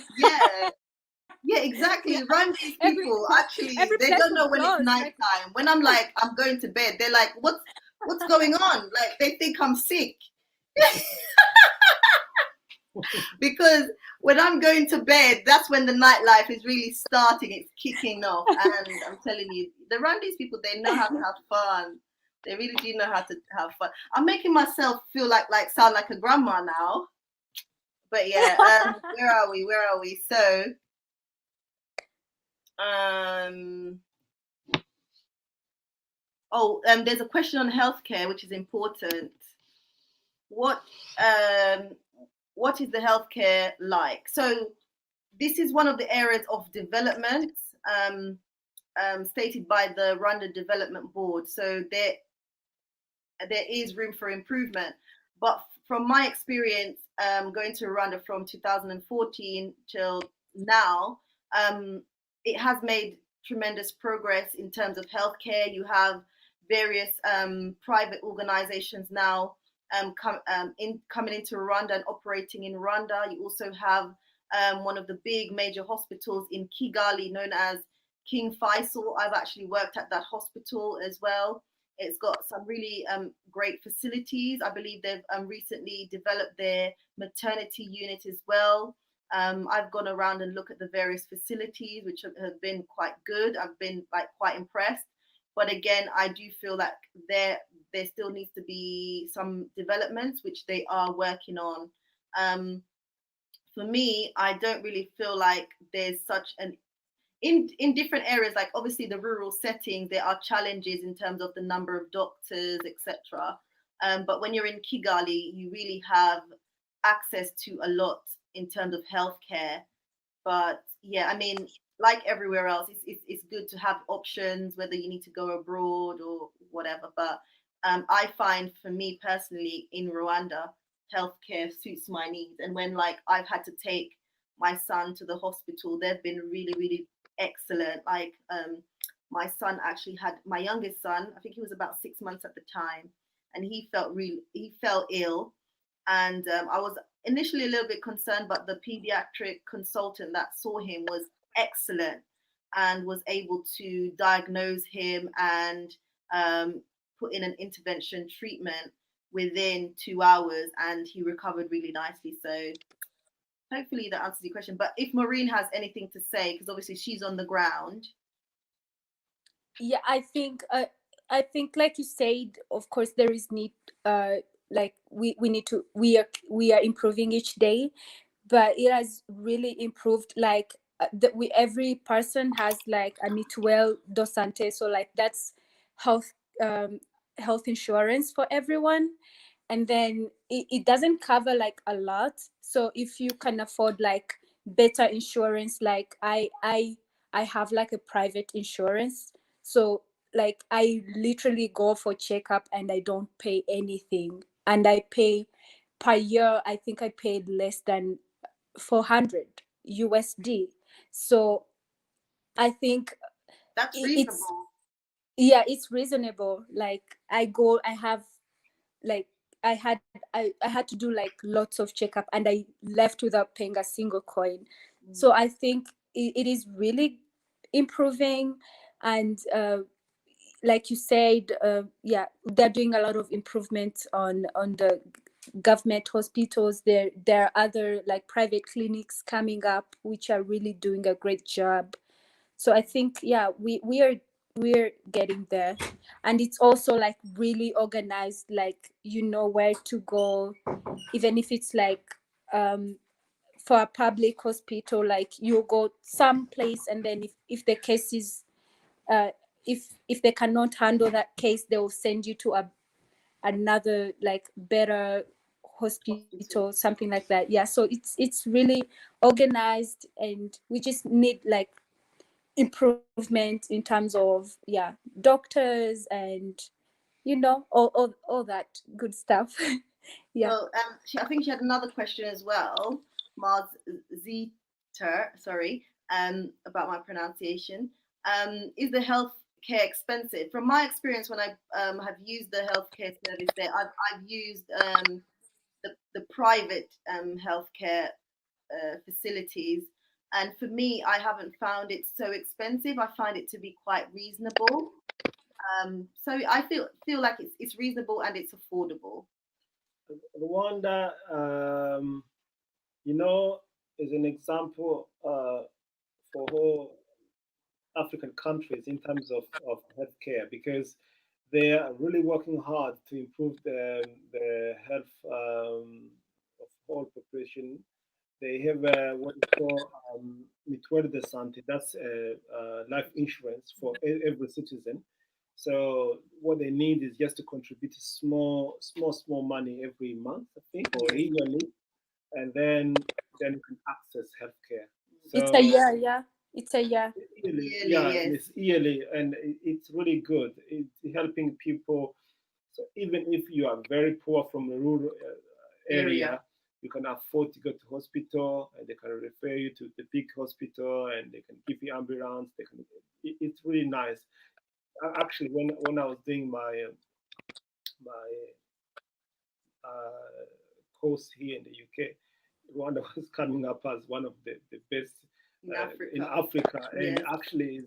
Yeah, exactly. Rwandese people actually they don't know when it's nighttime. When I'm like, I'm going to bed, they're like, what's going on? Like they think I'm sick. Because when I'm going to bed, that's when the nightlife is really starting. It's kicking off, and I'm telling you, the Rwandese people, they know how to have fun. They really do know how to have fun. I'm making myself feel like sound like a grandma now. But yeah, where are we? So, there's a question on healthcare, which is important. What what is the healthcare like? So this is one of the areas of development stated by the Rwanda Development Board. So there is room for improvement. But from my experience going to Rwanda from 2014 till now, it has made tremendous progress in terms of healthcare. You have various private organizations now coming into Rwanda and operating in Rwanda. You also have one of the big major hospitals in Kigali known as King Faisal. I've actually worked at that hospital as well. It's got some really great facilities. I believe they've recently developed their maternity unit as well. I've gone around and looked at the various facilities, which have been quite good. I've been quite impressed. But again, I do feel like there still needs to be some developments, which they are working on. For me, I don't really feel like there's such an in different areas, like obviously the rural setting, there are challenges in terms of the number of doctors, etc. But when you're in Kigali, you really have access to a lot in terms of healthcare. But yeah, I mean, like everywhere else, it's good to have options, whether you need to go abroad or whatever. But I find for me personally in Rwanda, healthcare suits my needs. And when I've had to take my son to the hospital, they've been really, really excellent. My son actually had my youngest son, I think he was about 6 months at the time, and he fell ill. And I was initially a little bit concerned, but the pediatric consultant that saw him was excellent and was able to diagnose him and put in an intervention treatment within 2 hours, and he recovered really nicely. So hopefully that answers your question. But if Maureen has anything to say, because obviously she's on the ground.
Yeah, I think like you said, of course there is need, like we need to, we are improving each day, but it has really improved. Like every person has like a mutuelle do sante, so like that's health health insurance for everyone. And then it doesn't cover like a lot, so if you can afford like better insurance, like I have like a private insurance, so like I literally go for checkup and I don't pay anything, and I pay per year, I think I paid less than 400 USD. So I think
That's
it's,
reasonable.
yeah, it's reasonable. Like I have like I had to do like lots of checkup, and I left without paying a single coin. So I think it is really improving. And like you said, yeah, they're doing a lot of improvements on the government hospitals. There are other like private clinics coming up which are really doing a great job. So I think, yeah, we're getting there. And it's also like really organized, like you know where to go, even if it's like for a public hospital, like you go someplace, and then if the case is if they cannot handle that case, they will send you to another like better hospital, something like that. Yeah, so it's really organized, and we just need like improvement in terms of, yeah, doctors and all that good stuff. Yeah.
So I think she had another question as well, Mars Zeter, sorry, about my pronunciation. Is the healthcare expensive? From my experience, when I have used the healthcare service there, I've used the private healthcare facilities, and for me, I haven't found it so expensive. I find it to be quite reasonable. So I feel like it's reasonable and it's affordable.
Rwanda, you know, is an example for all African countries in terms of healthcare, because they are really working hard to improve the health of whole population. They have what is called mutuelle de santé. That's life insurance for every citizen. So what they need is just to contribute small money every month, I think, or yearly, and then you can access healthcare.
It's a
So
year, yeah. It's a year.
yearly,
Yearly,
yeah,
yes.
it's yearly, and it's really good. It's helping people. So even if you are very poor from a rural area, you can afford to go to hospital, and they can refer you to the big hospital, and they can give you ambulance. They can. It's really nice. Actually, when I was doing my course here in the UK, Rwanda was coming up as one of the best
In Africa.
in Africa, and
Yes.
actually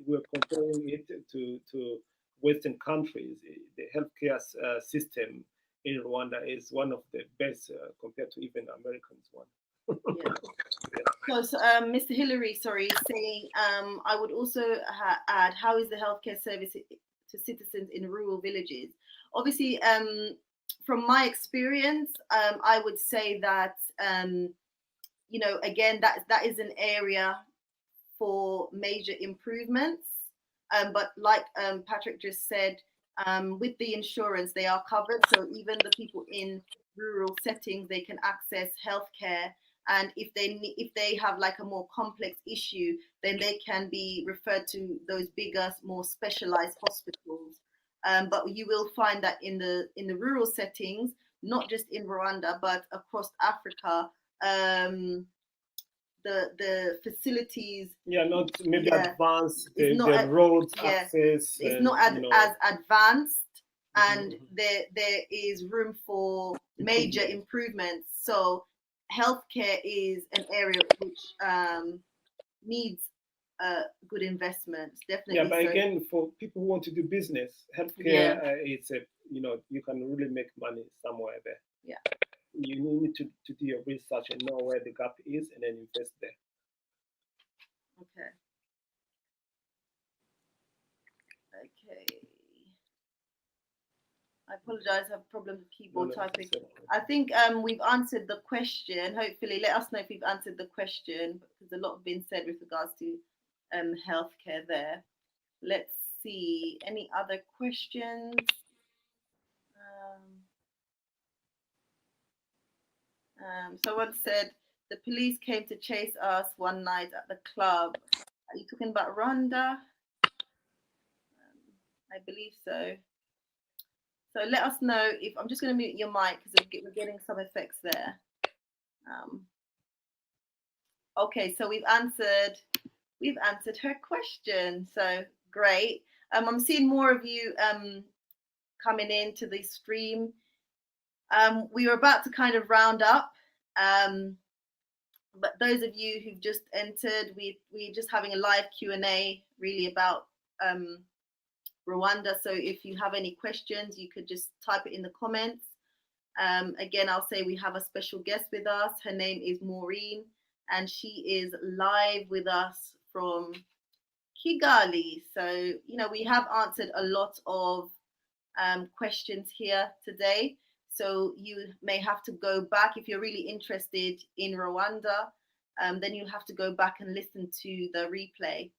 we're comparing it to Western countries. The healthcare system in Rwanda is one of the best compared to even Americans one.
Yeah. So, Mr. Hillary, sorry, is saying, I would also add, how is the healthcare service to citizens in rural villages? Obviously, from my experience, I would say that, again, that is an area for major improvements. But like Patrick just said, with the insurance, they are covered. So even the people in rural settings, they can access healthcare. And if they have like a more complex issue, then they can be referred to those bigger, more specialized hospitals. But you will find that in the rural settings, not just in Rwanda, but across Africa, the facilities,
not maybe advanced,
it's
the roads access.
It's not as advanced, and there is room for major improvements. So healthcare is an area which needs good investments, definitely.
Yeah, but again, for people who want to do business, healthcare it's you can really make money somewhere there.
Yeah.
You need to do your research and know where the gap is, and then invest there.
Okay. I apologize, I have a problem with keyboard typing. I think we've answered the question. Hopefully, let us know if we've answered the question, because a lot has been said with regards to healthcare there. Let's see, any other questions? Someone said the police came to chase us one night at the club. Are you talking about Rwanda? I believe so. So let us know if, I'm just going to mute your mic because we're getting some effects there. Okay, so we've answered her question. So great. I'm seeing more of you coming into the stream. We were about to kind of round up, but those of you who've just entered, we're just having a live Q&A really about Rwanda. So if you have any questions, you could just type it in the comments. Again, I'll say we have a special guest with us. Her name is Maureen, and she is live with us from Kigali. So, we have answered a lot of questions here today. So you may have to go back if you're really interested in Rwanda. Then you'll have to go back and listen to the replay.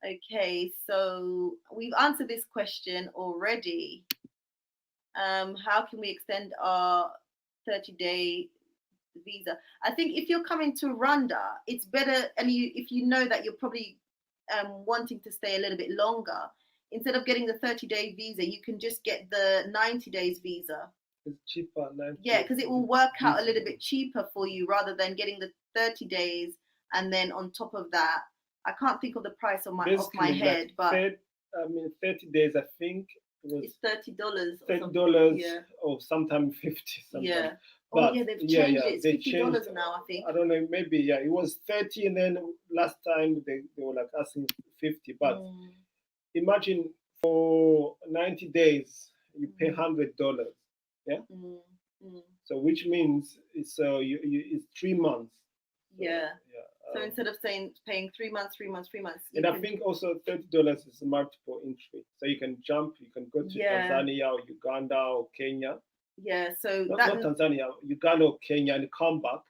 Okay, so we've answered this question already. How can we extend our 30-day visa? I think if you're coming to Rwanda, it's better, and if you know that you're probably wanting to stay a little bit longer, instead of getting the 30-day visa, you can just get the 90 days visa.
It's cheaper.
Yeah, because it will work out a little bit cheaper for you rather than getting the 30 days and then on top of that, I can't think of the price off my head, but
30 days, I think
it's $30.
$30,
yeah,
or sometimes 50. Sometimes.
Yeah.
But
they've changed it. It's $50 now, I think.
I don't know, maybe it was 30, and then last time they were like asking 50. But imagine for 90 days you pay $100. Yeah. So which means it's 3 months.
Yeah. So instead of paying 3 months,
and I think also $30 is multiple entry. So you can jump, you can go to Tanzania or Uganda or Kenya.
Yeah, so
not Tanzania, Uganda or Kenya, and come back.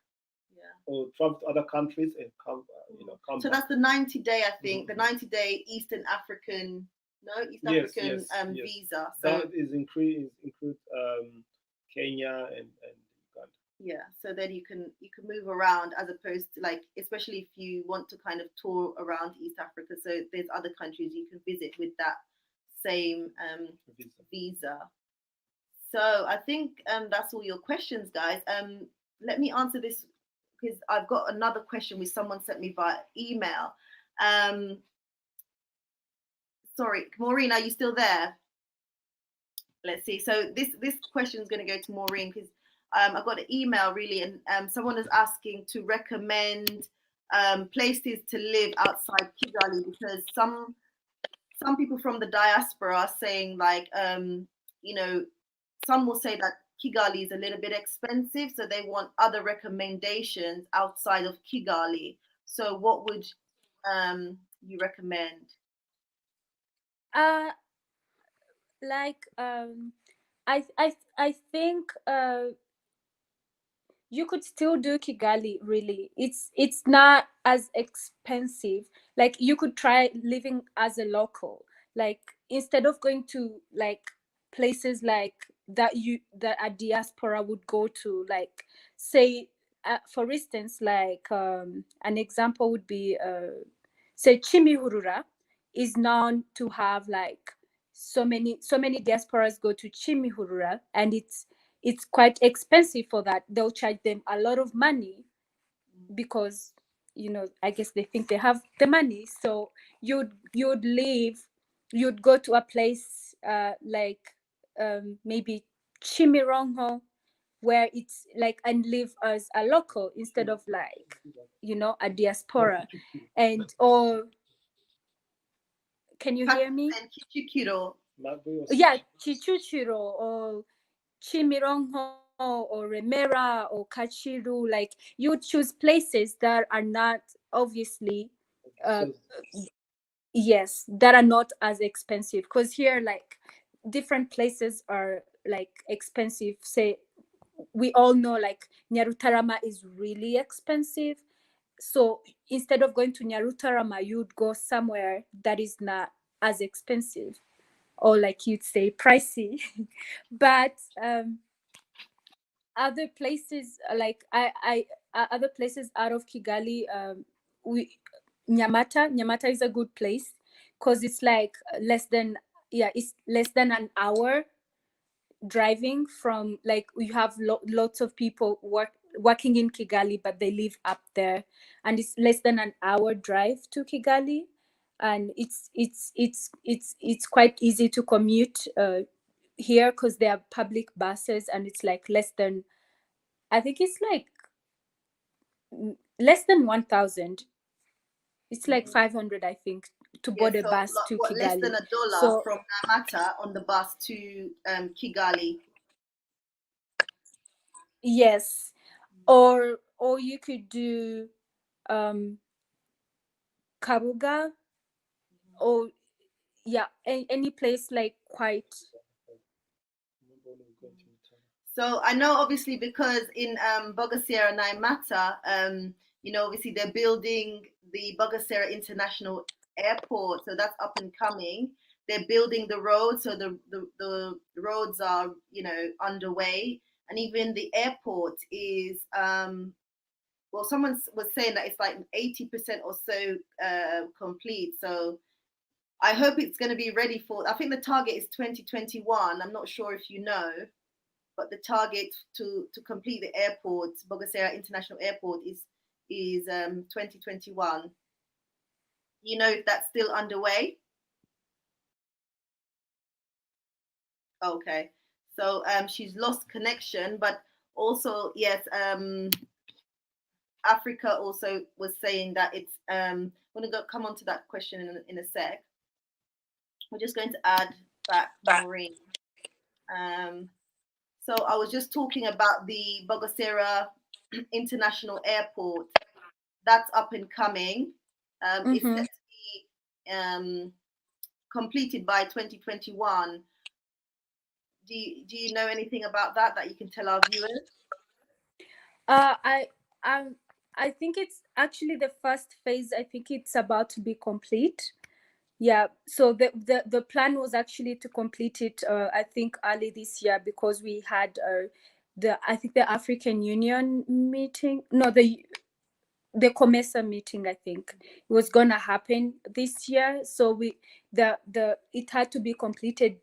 Yeah.
Or travel to other countries and come
so
back.
that's the 90-day, I think, the 90-day East African visa. So
that is include Kenya and Uganda.
Yeah, so then you can move around, as opposed to, like, especially if you want to kind of tour around East Africa, so there's other countries you can visit with that same visa. So I think that's all your questions, guys. Let me answer this, because I've got another question which someone sent me by email. Sorry, Maureen, are you still there? Let's see. So this question is going to go to Maureen, because I got an email, really, and someone is asking to recommend places to live outside Kigali, because some people from the diaspora are saying, like, you know, some will say that Kigali is a little bit expensive, so they want other recommendations outside of Kigali. So what would you recommend?
Like I think you could still do Kigali. Really, it's not as expensive. Like, you could try living as a local, like, instead of going to, like, places like that a diaspora would go to, like, say, for instance, like, an example would be, say, Chimihurura is known to have, like, so many diasporas go to Chimihurura, and it's quite expensive for that. They'll charge them a lot of money, because, I guess they think they have the money. So you'd leave, you'd go to a place, like, maybe Chimirongo, where it's like, and live as a local instead of, like, a diaspora. And, or, can you hear me?
Kichikiro.
Yeah, Chichuchiro, or Chimirongo, or Remera, or Kachiru. Like, you choose places that are not, obviously, uh, yes, that are not as expensive, because here, like, different places are, like, expensive. Say, we all know, like, Nyarutarama is really expensive. So instead of going to Nyarutarama, you'd go somewhere that is not as expensive, or, like, you'd say, pricey. But other places, like, other places out of Kigali, we Nyamata is a good place, because it's like it's less than an hour driving from, like, you have lots of people working in Kigali, but they live up there, and it's less than an hour drive to Kigali, and it's quite easy to commute here, because there are public buses, and it's like less than, I think it's like less than 1,000. It's like 500, I think, to board a
So
bus to
what, less
Kigali.
than $1
So
from Namata on the bus to Kigali.
yes, or you could do Kabuga, or yeah, any place, like, quite.
So I know, obviously, because in Bogasera Naimata, obviously they're building the Bogasera International Airport, so that's up and coming. They're building the roads, so the roads are, underway, and even the airport is well, someone was saying that it's like 80% or so complete. So I hope it's going to be ready for. I think the target is 2021. I'm not sure if you know, but the target to complete the airport, Bogasera International Airport, is 2021. You know if that's still underway? Okay, so she's lost connection, but also, yes, Africa also was saying that it's. I'm going to come on to that question in a sec. We're just going to add back Maureen. So I was just talking about the Bogasera International Airport. That's up and coming. It's set to be completed by 2021. Do you know anything about that you can tell our viewers?
I um I think it's actually the first phase. I think it's about to be complete. Yeah, so the plan was actually to complete it, I think, early this year, because we had I think the African Union meeting, no, the COMESA meeting, I think it was gonna happen this year. So it had to be completed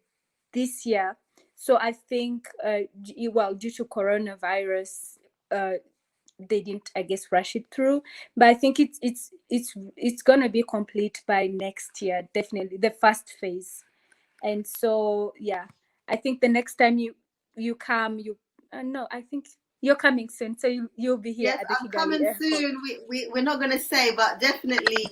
this year. So I think, due to coronavirus, they didn't, I guess, rush it through. But I think it's gonna be complete by next year, definitely the first phase. And so yeah, I think the next time you come, no, I think you're coming soon, so you'll be here
Yes,
at the
I'm
Kigali
coming
airport.
soon. We're not going to say, but definitely,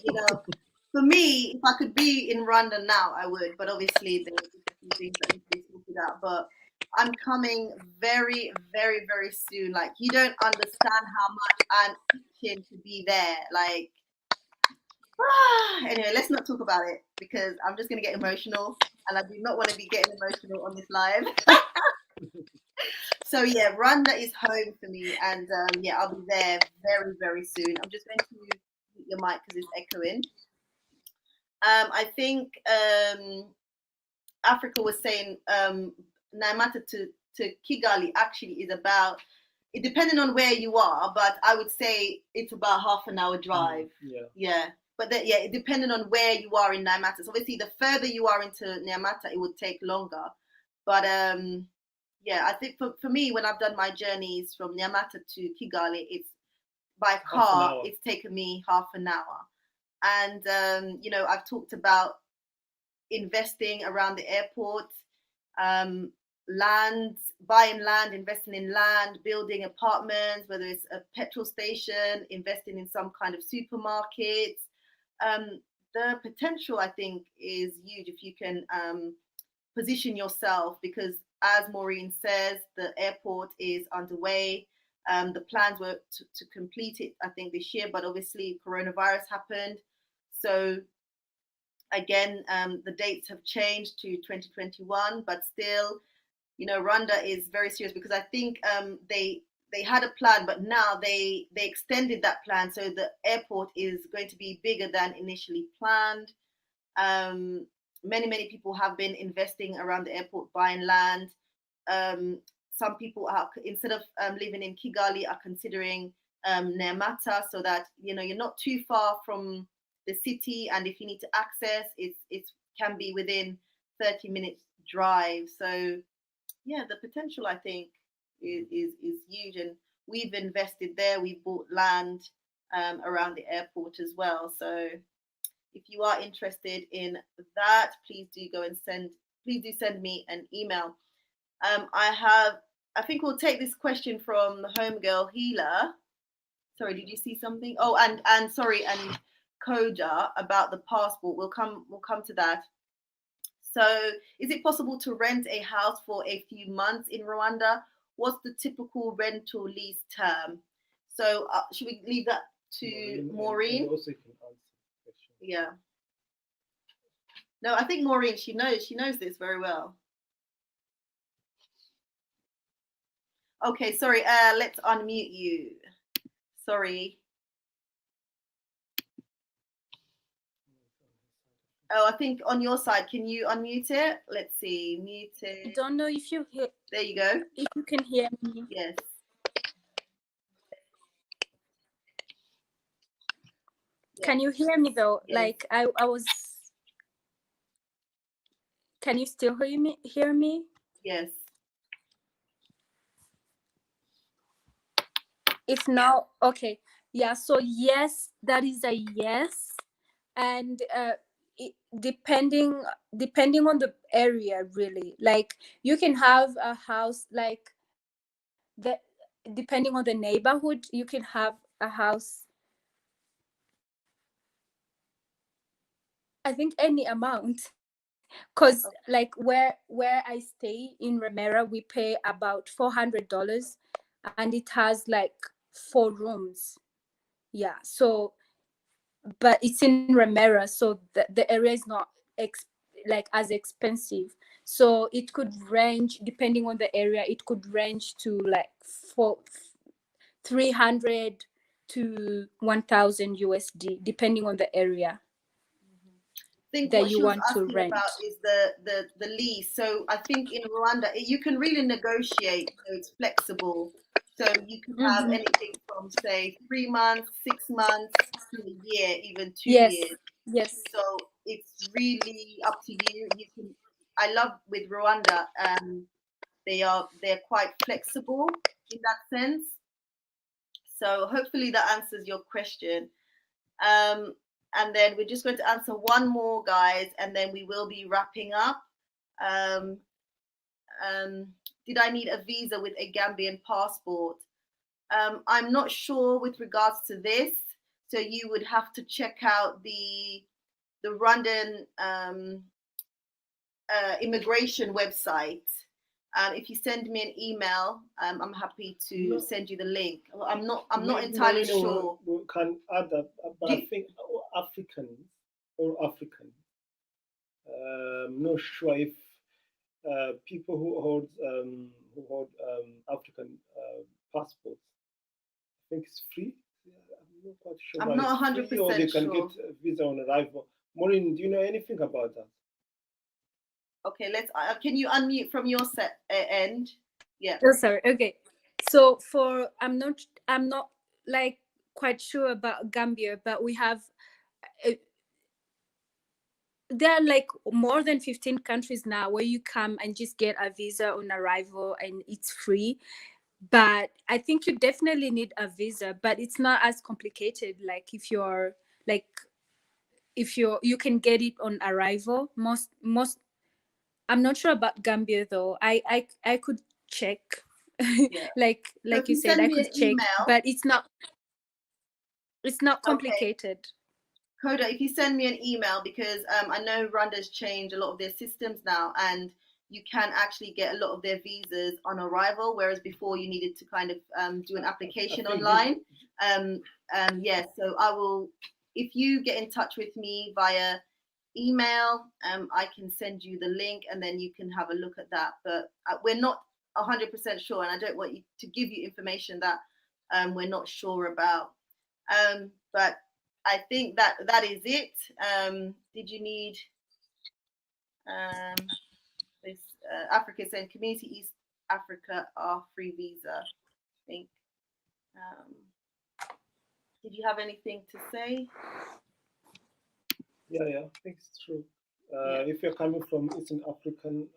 for me, if I could be in Rwanda now, I would. But obviously, there's a few things that need to be sorted out. But I'm coming very, very, very soon. Like, you don't understand how much I'm itching to be there. Like, anyway, let's not talk about it because I'm just going to get emotional. And I do not want to be getting emotional on this live. So yeah, Rwanda is home for me, and yeah, I'll be there very, very soon. I'm just going to mute your mic because it's echoing. I think Africa was saying Naimata to Kigali actually is about, it depending on where you are, but I would say it's about half an hour drive. Yeah. But yeah, depending on where you are in Naimata. So obviously, the further you are into Naimata, it would take longer. But yeah, I think for me, when I've done my journeys from Nyamata to Kigali, it's by car, it's taken me half an hour. And, I've talked about investing around the airport, buying land, investing in land, building apartments, whether it's a petrol station, investing in some kind of supermarket. The potential, I think, is huge if you can position yourself, because as Maureen says, the airport is underway. The plans were to complete it, I think, this year, but obviously coronavirus happened. So again, the dates have changed to 2021, but still, Rwanda is very serious, because I think they had a plan, but now they extended that plan. So the airport is going to be bigger than initially planned. Many people have been investing around the airport, buying land. Some people are, instead of living in Kigali, are considering Nyamata, so that you're not too far from the city, and if you need to access, it can be within 30 minutes drive. So yeah, the potential, I think, is huge, and we've invested there. We've bought land around the airport as well. So if you are interested in that, please do send me an email. I think we'll take this question from the homegirl Healer. Sorry, did you see something? Oh, and sorry, and Koja about the passport. We'll come to that. So, is it possible to rent a house for a few months in Rwanda? What's the typical rental lease term? So, should we leave that to Maureen?
And also, you can answer the question.
Yeah. No, I think Maureen, she knows this very well. Okay, sorry. Let's unmute you. Sorry. Oh, I think on your side, can you unmute it? Let's see, mute it.
I don't know if you hear.
There you go.
If you can hear me.
Yes.
Can you hear me though?
Yes.
Like I was. Can you still hear me?
Yes.
If now, okay. Yeah, so yes, that is a yes. And depending on the area, really, like you can have a house, like depending on the neighborhood, you can have a house, I think, any amount. Because like where I stay in Remera, we pay about $400, and it has like 4 rooms. Yeah, so but it's in Remera, so the area is not like as expensive. So it could range, depending on the area, it could range to like 300 to 1,000 USD, depending on the area.
think
that
what
you
she was
want to
asking
rent.
about is the lease. So I think in Rwanda you can really negotiate, so it's flexible. So you can have anything from say 3 months, 6 months to a year, even 2 years.
Yes.
So it's really up to you. You can. I love with Rwanda. They're quite flexible in that sense. So hopefully that answers your question. And then we're just going to answer one more, guys, and then we will be wrapping up. Um, did I need a visa with a Gambian passport? I'm not sure with regards to this. So you would have to check out the Rwandan immigration website. If you send me an email, I'm happy to send you the link. I'm not entirely sure.
We can add that, but I think African. I'm not sure if people who hold African passports, I think it's free. I'm not quite sure.
I'm not 100% sure.
Or they can get a visa on arrival. Maureen, do you know anything about that?
Okay, let's. Can you unmute from your end? Yeah.
Oh, sorry. Okay. So I'm not like quite sure about Gambia, but we have. There are like more than 15 countries now where you come and just get a visa on arrival and it's free. But I think you definitely need a visa, but it's not as complicated. Like if you can get it on arrival. Most I'm not sure about Gambia though. I could check.
Yeah.
like
so
you said, I could check,
email,
but it's not complicated.
Okay. Coda, if you send me an email, because I know Rwanda's changed a lot of their systems now, and you can actually get a lot of their visas on arrival, whereas before you needed to kind of do an application online. Yeah, so I will, if you get in touch with me via email, I can send you the link and then you can have a look at that. But we're not 100% sure, and I don't want you to give you information that we're not sure about. But I think that is it. Did you need this Africa saying Community East Africa are free visa? I think. Did you have anything to say?
Yeah, I think it's true. If you're coming from Eastern African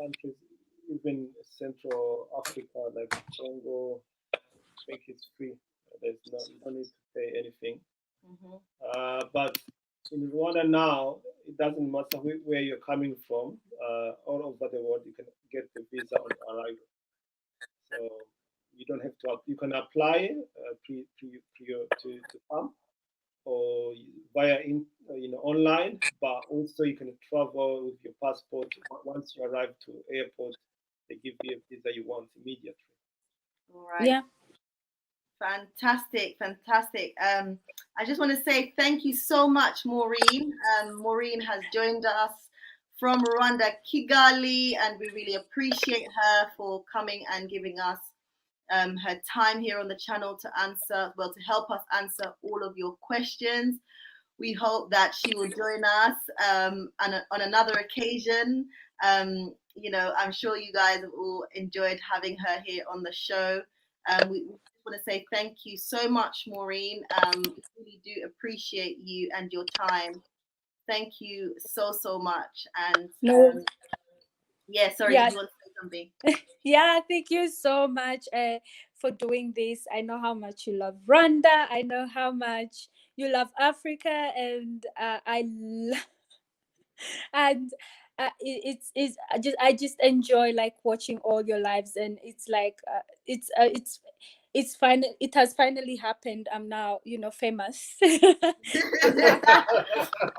countries, even Central Africa, like Congo, I think it's free. There's no, you don't need to pay anything. But in Rwanda now, it doesn't matter where you're coming from. All over the world, you can get the visa on arrival. So you don't have to. You can apply to come, or via online. But also you can travel with your passport. Once you arrive to airport, they give you a visa you want immediately.
All right.
Yeah.
Fantastic. I just want to say thank you so much, Maureen. Maureen has joined us from Rwanda, Kigali, and we really appreciate her for coming and giving us her time here on the channel to help us answer all of your questions. We hope that she will join us on another occasion. I'm sure you guys have all enjoyed having her here on the show. We want to say thank you so much, Maureen. We really do appreciate you and your time. Thank you so much. And yeah, sorry, did you want to say something?
Yeah, thank you so much for doing this. I know how much you love Rwanda. I know how much you love Africa, and and I just enjoy like watching all your lives, and it's like it has finally happened. I'm now famous.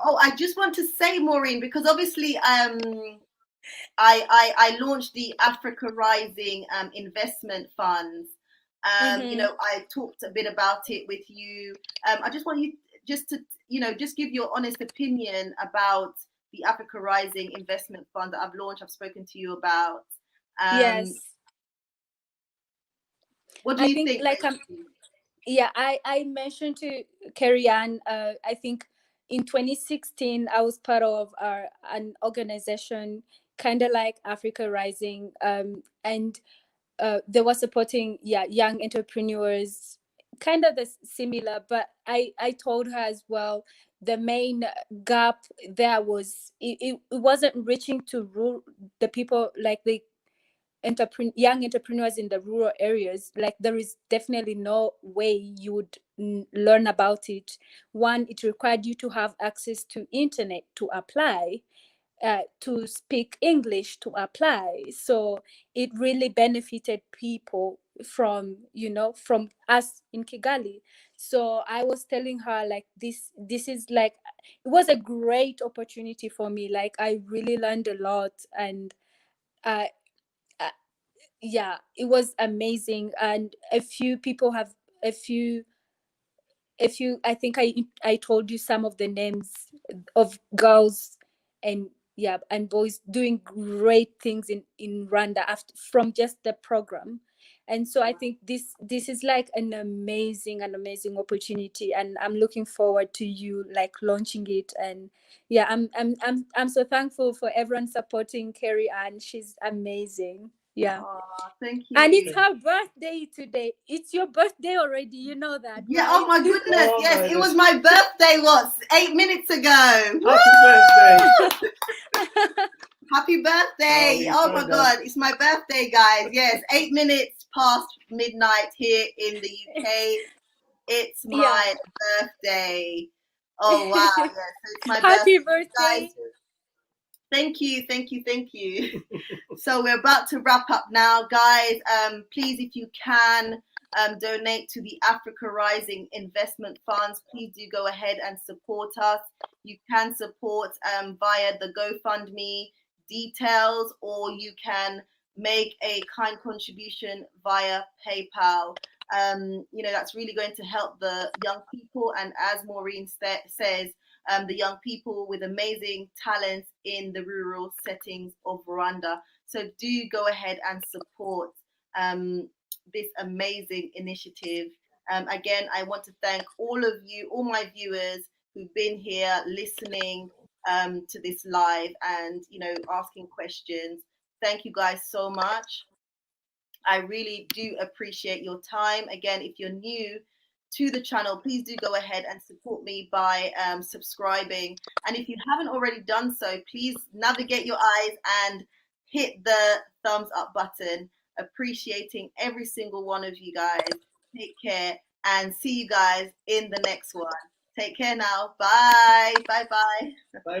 Oh, I just want to say, Maureen, because obviously I launched the Africa Rising investment funds. I talked a bit about it with you. I just want you just to just give your honest opinion about the Africa Rising investment fund that I've launched. I've spoken to you about.
Yes.
What do you think?
Like I mentioned to Carrie Ann, I think in 2016, I was part of an organization kind of like Africa Rising, and they were supporting young entrepreneurs, kind of the similar. But I told her as well, the main gap there was it wasn't reaching to the people, like the young entrepreneurs in the rural areas. Like, there is definitely no way you would learn about it. One, it required you to have access to internet to apply, to speak English to apply. So it really benefited people from, from us in Kigali. So I was telling her, like, this is like, it was a great opportunity for me. Like, I really learned a lot, and uh, uh, yeah, it was amazing. And a few people have a few I think I told you some of the names of girls and boys doing great things in Rwanda after, from just the program. And so I think this is like an amazing opportunity, and I'm looking forward to you like launching it. And yeah, I'm so thankful for everyone supporting Carrie Ann. She's amazing. Yeah.
Thank
And
you.
it's her birthday today. It's your birthday already. You know that,
Yeah.
right?
Oh my goodness.
Oh
Yes,
my
it was my birthday. 8 minutes ago?
Happy birthday!
Happy birthday! Oh my God, it's my birthday, guys. Yes, 8 minutes past midnight here in the UK. It's my birthday. Oh wow! Yes, so it's my
Happy
birthday, guys. Thank you. So we're about to wrap up now, guys. Please, if you can, donate to the Africa Rising Investment Funds. Please do go ahead and support us. You can support via the GoFundMe details, or you can make a kind contribution via PayPal. That's really going to help the young people, and as Maureen says, the young people with amazing talents in the rural settings of Rwanda. So do go ahead and support this amazing initiative. Again, I want to thank all of you, all my viewers who've been here listening to this live and, asking questions. Thank you guys so much. I really do appreciate your time. Again, if you're new to the channel, please do go ahead and support me by subscribing. And if you haven't already done so, please navigate your eyes and hit the thumbs up button. Appreciating every single one of you guys. Take care and see you guys in the next one. Take care now. Bye. Bye.
Bye bye.